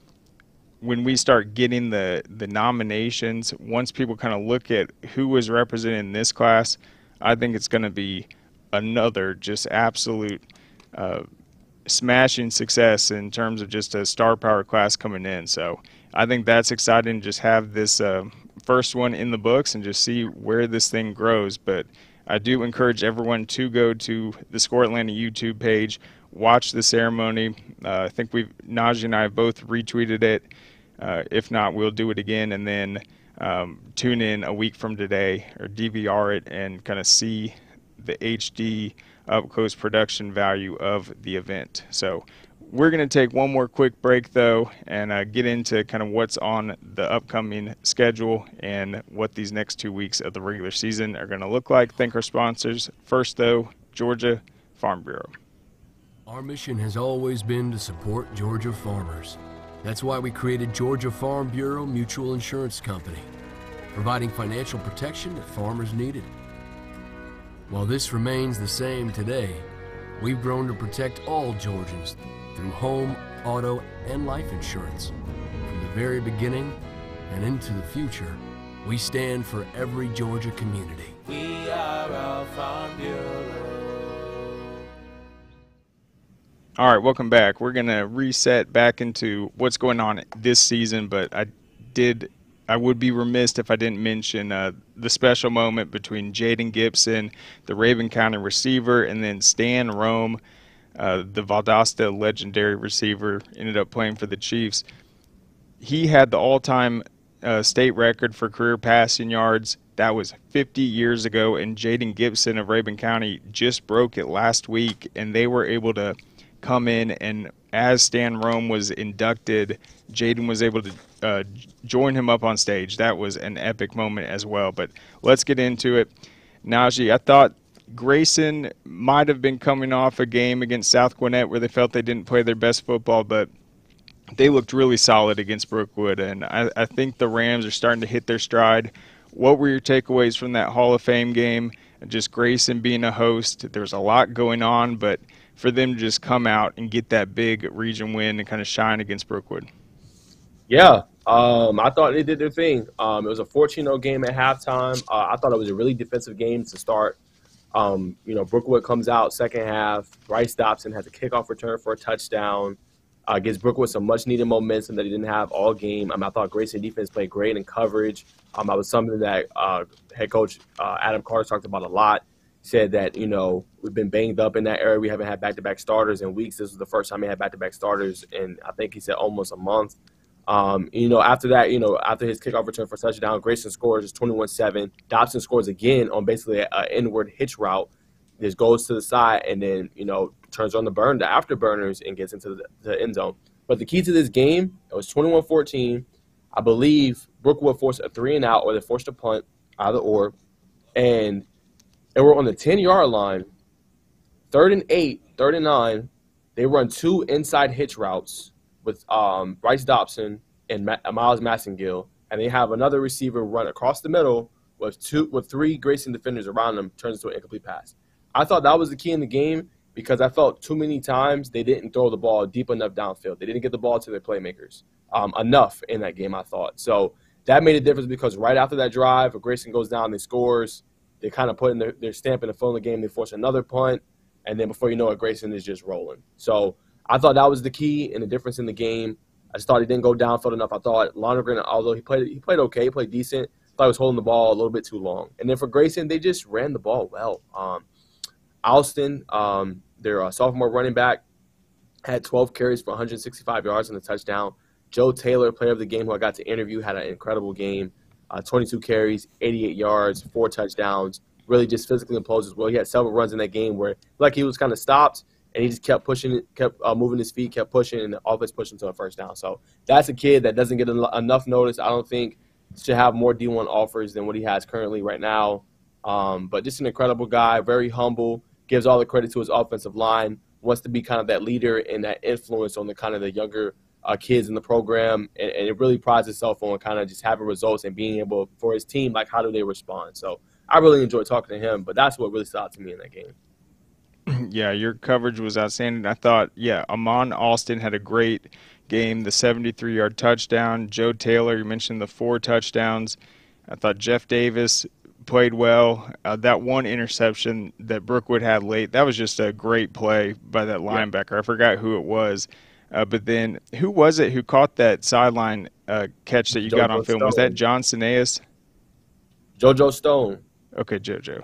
Speaker 1: when we start getting the nominations, once people kind of look at who was represented in this class, I think it's going to be another just absolute smashing success in terms of just a star power class coming in. So I think that's exciting. Just have this first one in the books and just see where this thing grows. But I do encourage everyone to go to the Score Atlanta YouTube page, watch the ceremony. I think Najeh and I have both retweeted it. If not, we'll do it again, and then tune in a week from today or DVR it and kind of see the HD up-close production value of the event. So we're going to take one more quick break, though, and get into kind of what's on the upcoming schedule and what these next 2 weeks of the regular season are going to look like. Thank our sponsors. First, though, Georgia Farm Bureau.
Speaker 3: Our mission has always been to support Georgia farmers. That's why we created Georgia Farm Bureau Mutual Insurance Company, providing financial protection that farmers needed. While this remains the same today, we've grown to protect all Georgians through home, auto, and life insurance. From the very beginning and into the future, we stand for every Georgia community.
Speaker 5: We are our Farm Bureau.
Speaker 1: All right, welcome back. We're going to reset back into what's going on this season, but I would be remiss if I didn't mention the special moment between Jaden Gibson, the Raven County receiver, and then Stan Rome, the Valdosta legendary receiver, ended up playing for the Chiefs. He had the all-time state record for career passing yards. That was 50 years ago, and Jaden Gibson of Raven County just broke it last week, and they were able to come in, and as Stan Rome was inducted, Jaden was able to join him up on stage. That was an epic moment as well. But let's get into it. Najeh, I thought Grayson might have been coming off a game against South Gwinnett where they felt they didn't play their best football, but they looked really solid against Brookwood, and I think the Rams are starting to hit their stride. What were your takeaways from that Hall of Fame game? Just Grayson being a host. There's a lot going on, but for them to just come out and get that big region win and kind of shine against Brookwood.
Speaker 4: Yeah, I thought they did their thing. It was a 14-0 game at halftime. I thought it was a really defensive game to start. Brookwood comes out second half. Bryce Dobson has a kickoff return for a touchdown. Gives Brookwood some much-needed momentum that he didn't have all game. I thought Grayson defense played great in coverage. That was something that head coach Adam Carter talked about a lot. Said that, we've been banged up in that area. We haven't had back-to-back starters in weeks. This was the first time he had back-to-back starters in, I think he said, almost a month. After that, after his kickoff return for touchdown, Grayson scores is 21-7. Dobson scores again on basically an inward hitch route. Just goes to the side and then, turns on the afterburners and gets into the end zone. But the key to this game, it was 21-14. I believe Brookwood forced a 3-and-out, or they forced a punt, either or. And they were on the 10-yard line, 3rd and 8, 3rd and 9. They run 2 inside hitch routes with Bryce Dobson and Miles Massengill, and they have another receiver run across the middle with 3 Grayson defenders around them, turns into an incomplete pass. I thought that was the key in the game because I felt too many times they didn't throw the ball deep enough downfield. They didn't get the ball to their playmakers enough in that game, I thought. So that made a difference because right after that drive, Grayson goes down and scores. They kind of put in their stamp in the phone of the game. They force another punt, and then before you know it, Grayson is just rolling. So I thought that was the key and the difference in the game. I just thought he didn't go downfield enough. I thought Lonergan, although he played okay, he played decent, I thought he was holding the ball a little bit too long. And then for Grayson, they just ran the ball well. Alston, their sophomore running back, had 12 carries for 165 yards and a touchdown. Joe Taylor, player of the game, who I got to interview, had an incredible game. 22 carries, 88 yards, 4 touchdowns. Really just physically imposed as well. He had several runs in that game where like he was kind of stopped, and he just kept pushing, kept moving his feet, kept pushing, and the offense pushed him to a first down. So that's a kid that doesn't get enough notice. I don't think should have more D1 offers than what he has currently right now. But just an incredible guy, very humble, gives all the credit to his offensive line, wants to be kind of that leader and that influence on the kind of the younger kids in the program, and it really prides itself on kind of just having results and being able for his team, like how do they respond. So I really enjoyed talking to him, but that's what really stood out to me in that game.
Speaker 1: Yeah, your coverage was outstanding. I thought, Amon Alston had a great game, the 73-yard touchdown. Joe Taylor, you mentioned the 4 touchdowns. I thought Jeff Davis played well. That one interception that Brookwood had late, that was just a great play by that linebacker. Yeah. I forgot who it was. But then who was it who caught that sideline catch that you got on film? Was that John Sineas?
Speaker 4: JoJo Stone.
Speaker 1: Okay, JoJo.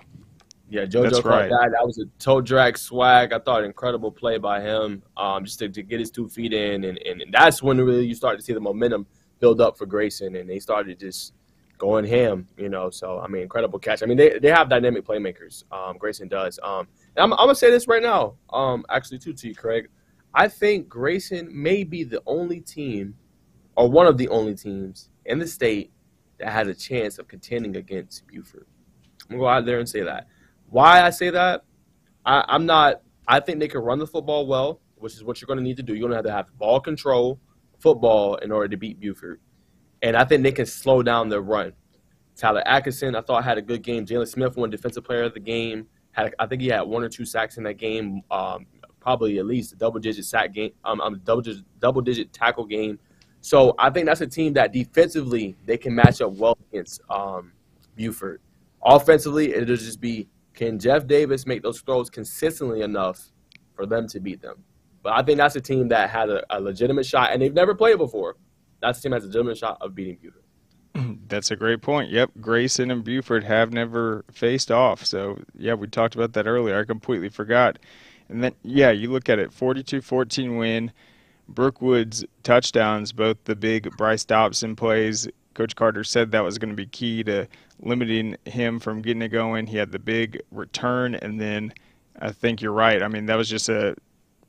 Speaker 4: Yeah, JoJo caught that. That was a toe drag swag. I thought incredible play by him, just to get his 2 feet in. And that's when really you start to see the momentum build up for Grayson, and they started just going ham, So, I mean, incredible catch. I mean, they have dynamic playmakers. Grayson does. And I'm going to say this right now, actually, too, to you, Craig. I think Grayson may be the only team or one of the only teams in the state that has a chance of contending against Buford. I'm going to go out there and say that. Why I say that, I think they can run the football well, which is what you're going to need to do. You're going to have ball control, football, in order to beat Buford. And I think they can slow down their run. Tyler Atkinson, I thought, had a good game. Jalen Smith won Defensive Player of the Game. I think he had 1 or 2 sacks in that game. Probably at least a double-digit sack game, double-digit tackle game. So I think that's a team that defensively they can match up well against Buford. Offensively, it'll just be, can Jeff Davis make those throws consistently enough for them to beat them? But I think that's a team that had a legitimate shot, and they've never played before. That's a team that has a legitimate shot of beating Buford.
Speaker 1: That's a great point. Yep, Grayson and Buford have never faced off. So, yeah, we talked about that earlier. I completely forgot. And then, you look at it, 42-14 win. Brookwood's touchdowns, both the big Bryce Dobson plays, Coach Carter said that was going to be key to limiting him from getting it going. He had the big return, and then I think you're right. I mean, that was just a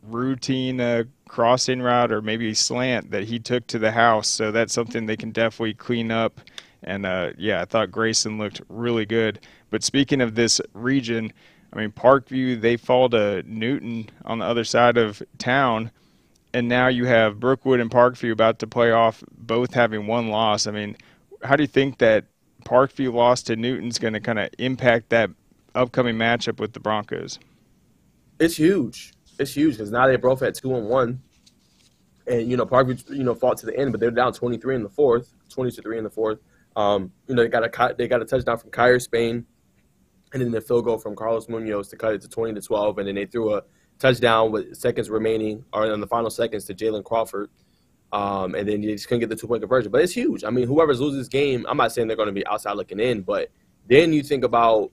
Speaker 1: routine crossing route or maybe slant that he took to the house. So that's something they can definitely clean up. And, I thought Grayson looked really good. But speaking of this region, I mean, Parkview, they fall to Newton on the other side of town, and now you have Brookwood and Parkview about to play off, both having 1 loss. I mean, how do you think that Parkview loss to Newton's going to kind of impact that upcoming matchup with the Broncos?
Speaker 4: It's huge. It's huge because now they both had 2-1. And, Parkview, fought to the end, but they're down 23 in the fourth, 20-3 in the fourth. They got a touchdown from Kyer Spain, and then the field goal from Carlos Munoz to cut it to 20-12, and then they threw a touchdown with seconds remaining, or in the final seconds, to Jalen Crawford, and then you just couldn't get the 2-point conversion. But it's huge. I mean, whoever's loses this game, I'm not saying they're going to be outside looking in, but then you think about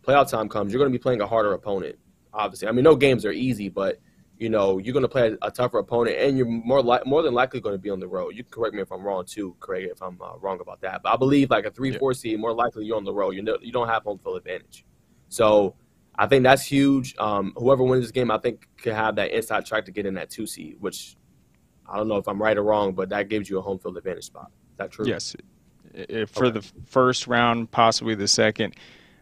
Speaker 4: playoff time comes, you're going to be playing a harder opponent, obviously. I mean, no games are easy, but, you're going to play a tougher opponent, and you're more than likely going to be on the road. You can correct me if I'm wrong, too, Craig, if I'm wrong about that. But I believe like a 3-4 seed, more likely you're on the road. You don't have home field advantage. So I think that's huge. Whoever wins this game, I think, could have that inside track to get in that 2 seed, which I don't know if I'm right or wrong, but that gives you a home field advantage spot. Is that true?
Speaker 1: Yes. For the first round, possibly the second.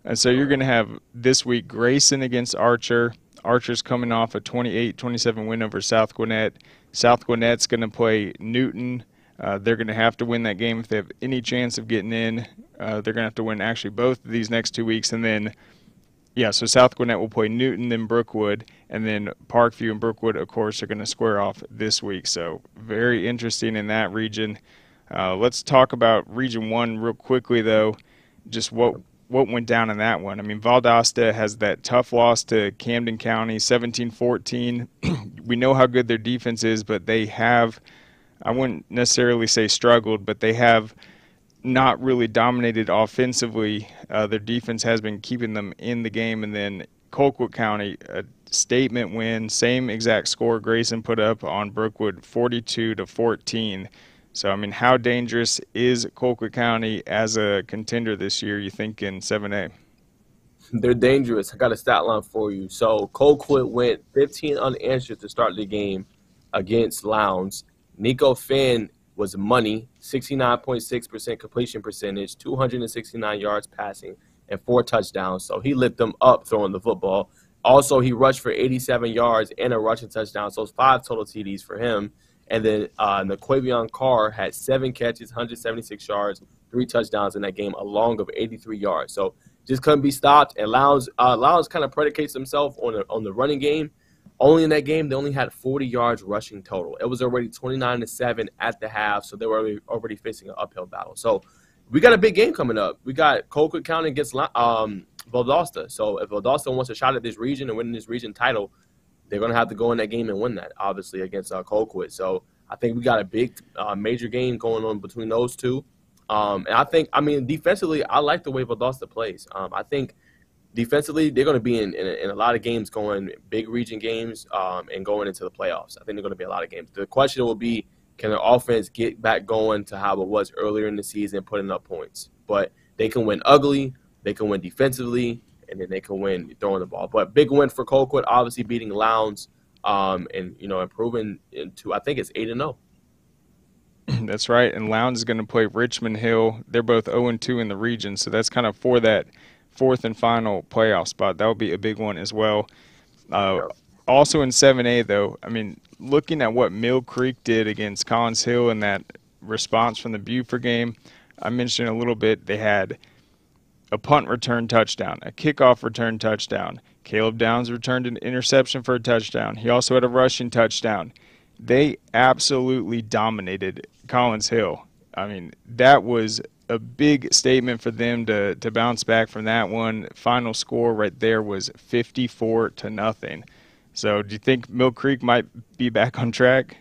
Speaker 1: And so you're going to have this week Grayson against Archer. Archer's coming off a 28-27 win over South Gwinnett. South Gwinnett's going to play Newton. They're going to have to win that game if they have any chance of getting in. They're going to have to win actually both of these next 2 weeks. And then, so South Gwinnett will play Newton, then Brookwood, and then Parkview and Brookwood, of course, are going to square off this week. So very interesting in that region. Let's talk about Region 1 real quickly, though. Just what what went down in that one. I mean, Valdosta has that tough loss to Camden County, 17-14. We know how good their defense is, but they have, I wouldn't necessarily say struggled, but they have not really dominated offensively. Their defense has been keeping them in the game. And then Colquitt County, a statement win, same exact score Grayson put up on Brookwood, 42-14. So, I mean, how dangerous is Colquitt County as a contender this year, you think, in 7A?
Speaker 4: They're dangerous. I got a stat line for you. So Colquitt went 15 unanswered to start the game against Lowndes. Nico Finn was money, 69.6% completion percentage, 269 yards passing, and 4 touchdowns. So he lit them up throwing the football. Also, he rushed for 87 yards and a rushing touchdown. So it's 5 total TDs for him. And then Naquavion Carr had 7 catches, 176 yards, 3 touchdowns in that game, a long of 83 yards. So just couldn't be stopped. And Lowndes kind of predicates himself on the running game. Only in that game, they only had 40 yards rushing total. It was already 29-7 at the half, so they were already facing an uphill battle. So we got a big game coming up. We got Colquitt County against Valdosta. So if Valdosta wants a shot at this region and winning this region title, they're going to have to go in that game and win that, obviously, against Colquitt. So I think we got a big major game going on between those two. And I mean, defensively, I like the way Valdosta plays. I think defensively, they're going to be in a lot of games going big region games and going into the playoffs. I think they're going to be a lot of games. The question will be, can their offense get back going to how it was earlier in the season, putting up points? But they can win ugly, they can win defensively, and then they can win throwing the ball. But big win for Colquitt, obviously beating Lowndes and, improving into, I think it's 8-0.
Speaker 1: That's right, and Lowndes is going to play Richmond Hill. They're both 0-2 in the region, so that's kind of for that fourth and final playoff spot. That would be a big one as well. Also in 7A, though, I mean, looking at what Mill Creek did against Collins Hill in that response from the Buford game, I mentioned a little bit, they had a punt return touchdown, a kickoff return touchdown. Caleb Downs returned an interception for a touchdown. He also had a rushing touchdown. They absolutely dominated Collins Hill. I mean, that was a big statement for them to bounce back from that one. Final score right there was 54-0. So do you think Mill Creek might be back on track?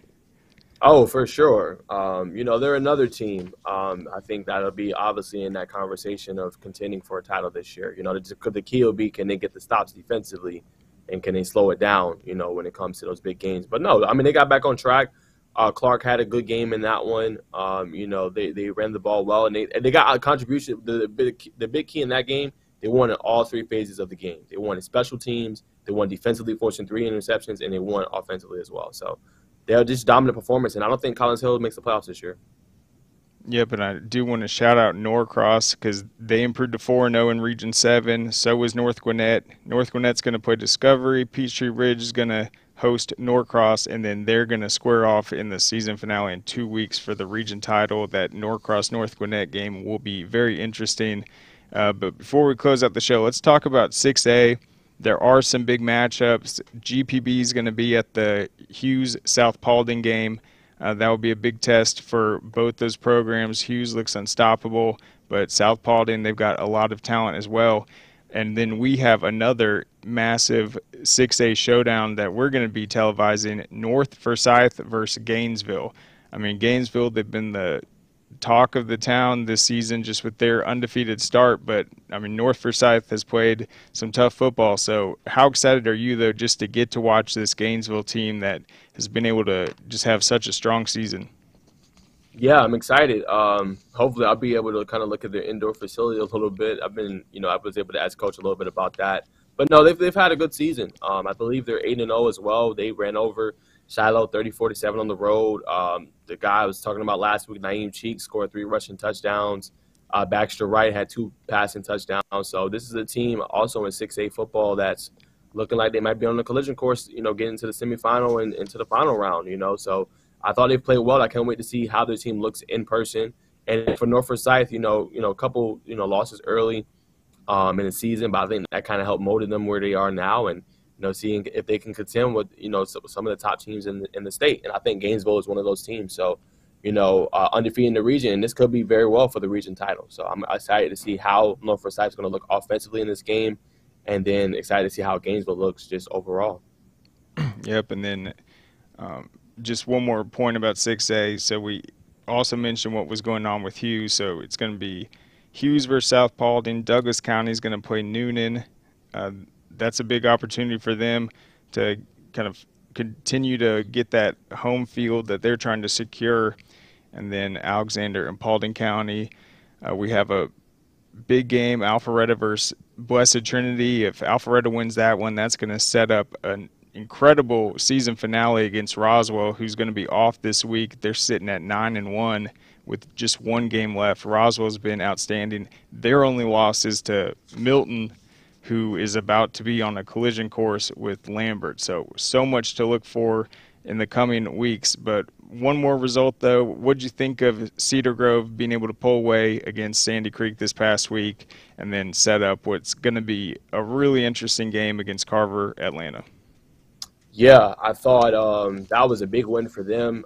Speaker 4: Oh, for sure. They're another team. I think that'll be obviously in that conversation of contending for a title this year. The key will be, can they get the stops defensively and can they slow it down, when it comes to those big games. But no, I mean, they got back on track. Clark had a good game in that one. They ran the ball well, and they got a contribution. The big key in that game, they won in all 3 phases of the game. They won in special teams, they won defensively, forcing 3 interceptions, and they won offensively as well. So they're just dominant performance, and I don't think Collins Hill makes the playoffs this year.
Speaker 1: Yep, and I do want to shout out Norcross because they improved to 4-0 in Region 7. So was North Gwinnett. North Gwinnett's going to play Discovery. Peachtree Ridge is going to host Norcross, and then they're going to square off in the season finale in 2 weeks for the region title. That Norcross-North Gwinnett game will be very interesting. But before we close out the show, let's talk about 6A. There are some big matchups. GPB is going to be at the Hughes-South Paulding game. That will be a big test for both those programs. Hughes looks unstoppable, but South Paulding, they've got a lot of talent as well. And then we have another massive 6A showdown that we're going to be televising, North Forsyth versus Gainesville. I mean, Gainesville, they've been the talk of the town this season just with their undefeated start. But, I mean, North Forsyth has played some tough football. So how excited are you, though, just to get to watch this Gainesville team that has been able to just have such a strong season?
Speaker 4: Yeah, I'm excited. Hopefully I'll be able to kind of look at their indoor facility a little bit. I was able to ask Coach a little bit about that. But no, they've had a good season. I believe they're 8-0 as well. They ran over Shiloh 30-47 on the road. The guy I was talking about last week, Naeem Cheek, scored 3 rushing touchdowns. Baxter Wright had 2 passing touchdowns. So this is a team also in 6A football that's looking like they might be on the collision course, getting to the semifinal and into the final round, So I thought they played well. I can't wait to see how their team looks in person. And for North Forsyth, a couple, losses early in the season, but I think that kind of helped mold them where they are now, and seeing if they can contend with some of the top teams in the state. And I think Gainesville is one of those teams. So undefeated in the region, and this could be very well for the region title. So I'm excited to see how North Forsyth is going to look offensively in this game, and then excited to see how Gainesville looks just overall.
Speaker 1: Yep, and then just one more point about 6A. So we also mentioned what was going on with Hughes. So it's going to be Hughes versus South Paulding. Douglas County is going to play Noonan. That's a big opportunity for them to kind of continue to get that home field that they're trying to secure. And then Alexander and Paulding County, we have a big game, Alpharetta versus Blessed Trinity. If Alpharetta wins that one, that's going to set up an incredible season finale against Roswell, who's going to be off this week. They're sitting at 9-1 with just one game left. Roswell's been outstanding. Their only loss is to Milton, who is about to be on a collision course with Lambert. So much to look for in the coming weeks. But one more result, though. What did you think of Cedar Grove being able to pull away against Sandy Creek this past week and then set up what's going to be a really interesting game against Carver Atlanta?
Speaker 4: Yeah, I thought that was a big win for them.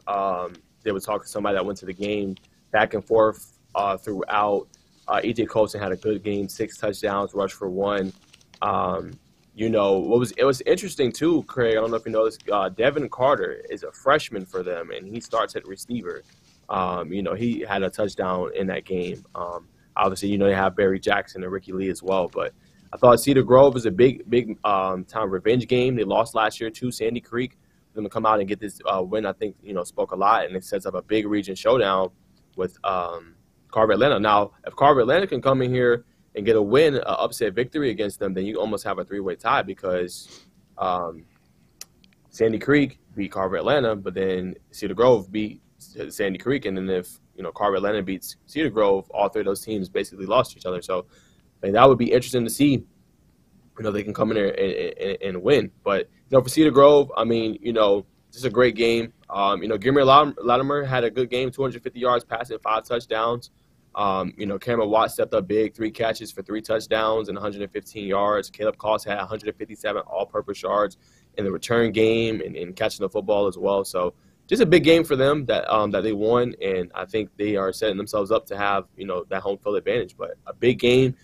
Speaker 4: They were talking to somebody that went to the game back and forth throughout. E.J. Colson had a good game, 6 touchdowns, rushed for 1. It was interesting too, Craig. I don't know if you noticed. Devin Carter is a freshman for them, and he starts at receiver. He had a touchdown in that game. Obviously, they have Barry Jackson and Ricky Lee as well. But I thought Cedar Grove was a big time revenge game. They lost last year to Sandy Creek. For them to come out and get this win, I think spoke a lot, and it sets up a big region showdown with Carver Atlanta. Now, if Carver Atlanta can come in here and get a win, an upset victory against them, then you almost have a 3-way tie because Sandy Creek beat Carver Atlanta, but then Cedar Grove beat Sandy Creek, and then if Carver Atlanta beats Cedar Grove, all 3 of those teams basically lost to each other. So that would be interesting to see. They can come in there and win. But for Cedar Grove, this is a great game. Gilmer Latimer had a good game, 250 yards passing, 5 touchdowns. Cameron Watt stepped up big, 3 catches for 3 touchdowns and 115 yards. Caleb Cost had 157 all-purpose yards in the return game and catching the football as well. So just a big game for them that they won, and I think they are setting themselves up to have that home field advantage. But a big game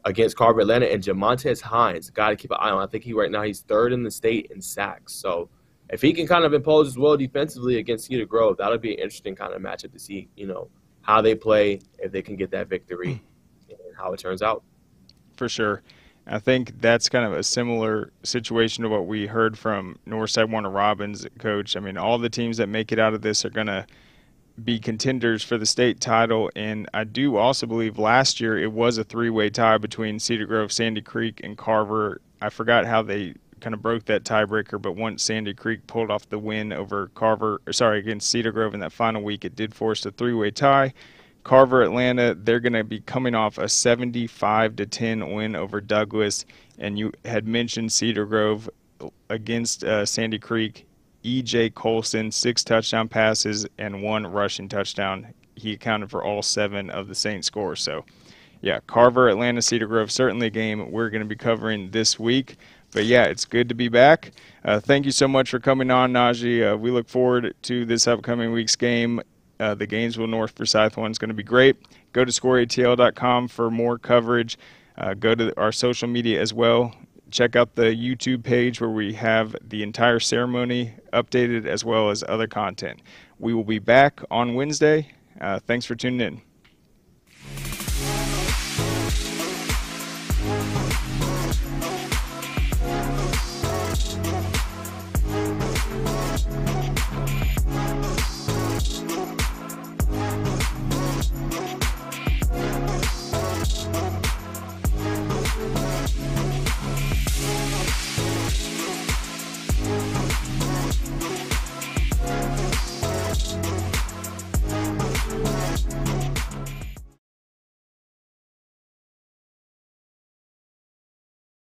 Speaker 4: against Carver Atlanta, and Jamontez Hines, got to keep an eye on. I think right now he's 3rd in the state in sacks. So if he can kind of impose as well defensively against Cedar Grove, that'll be an interesting kind of matchup to see, how they play, if they can get that victory, and how it turns out.
Speaker 1: For sure. I think that's kind of a similar situation to what we heard from Northside-Warner Robins, Coach. All the teams that make it out of this are going to be contenders for the state title, and I do also believe last year it was a 3-way tie between Cedar Grove, Sandy Creek, and Carver. I forgot how they kind of broke that tiebreaker, but once Sandy Creek pulled off the win over against Cedar Grove in that final week, it did force a 3-way tie. Carver Atlanta, they're going to be coming off a 75-10 win over Douglas, and you had mentioned Cedar Grove against Sandy Creek. E.J. Colson, 6 touchdown passes and 1 rushing touchdown. He accounted for all 7 of the Saints scores. So, yeah, Carver, Atlanta, Cedar Grove, certainly a game we're going to be covering this week. But, yeah, it's good to be back. Thank you so much for coming on, Najeh. We look forward to this upcoming week's game. The Gainesville North Forsyth one is going to be great. Go to scoreatl.com for more coverage. Go to our social media as well. Check out the YouTube page where we have the entire ceremony updated as well as other content. We will be back on Wednesday. Thanks for tuning in.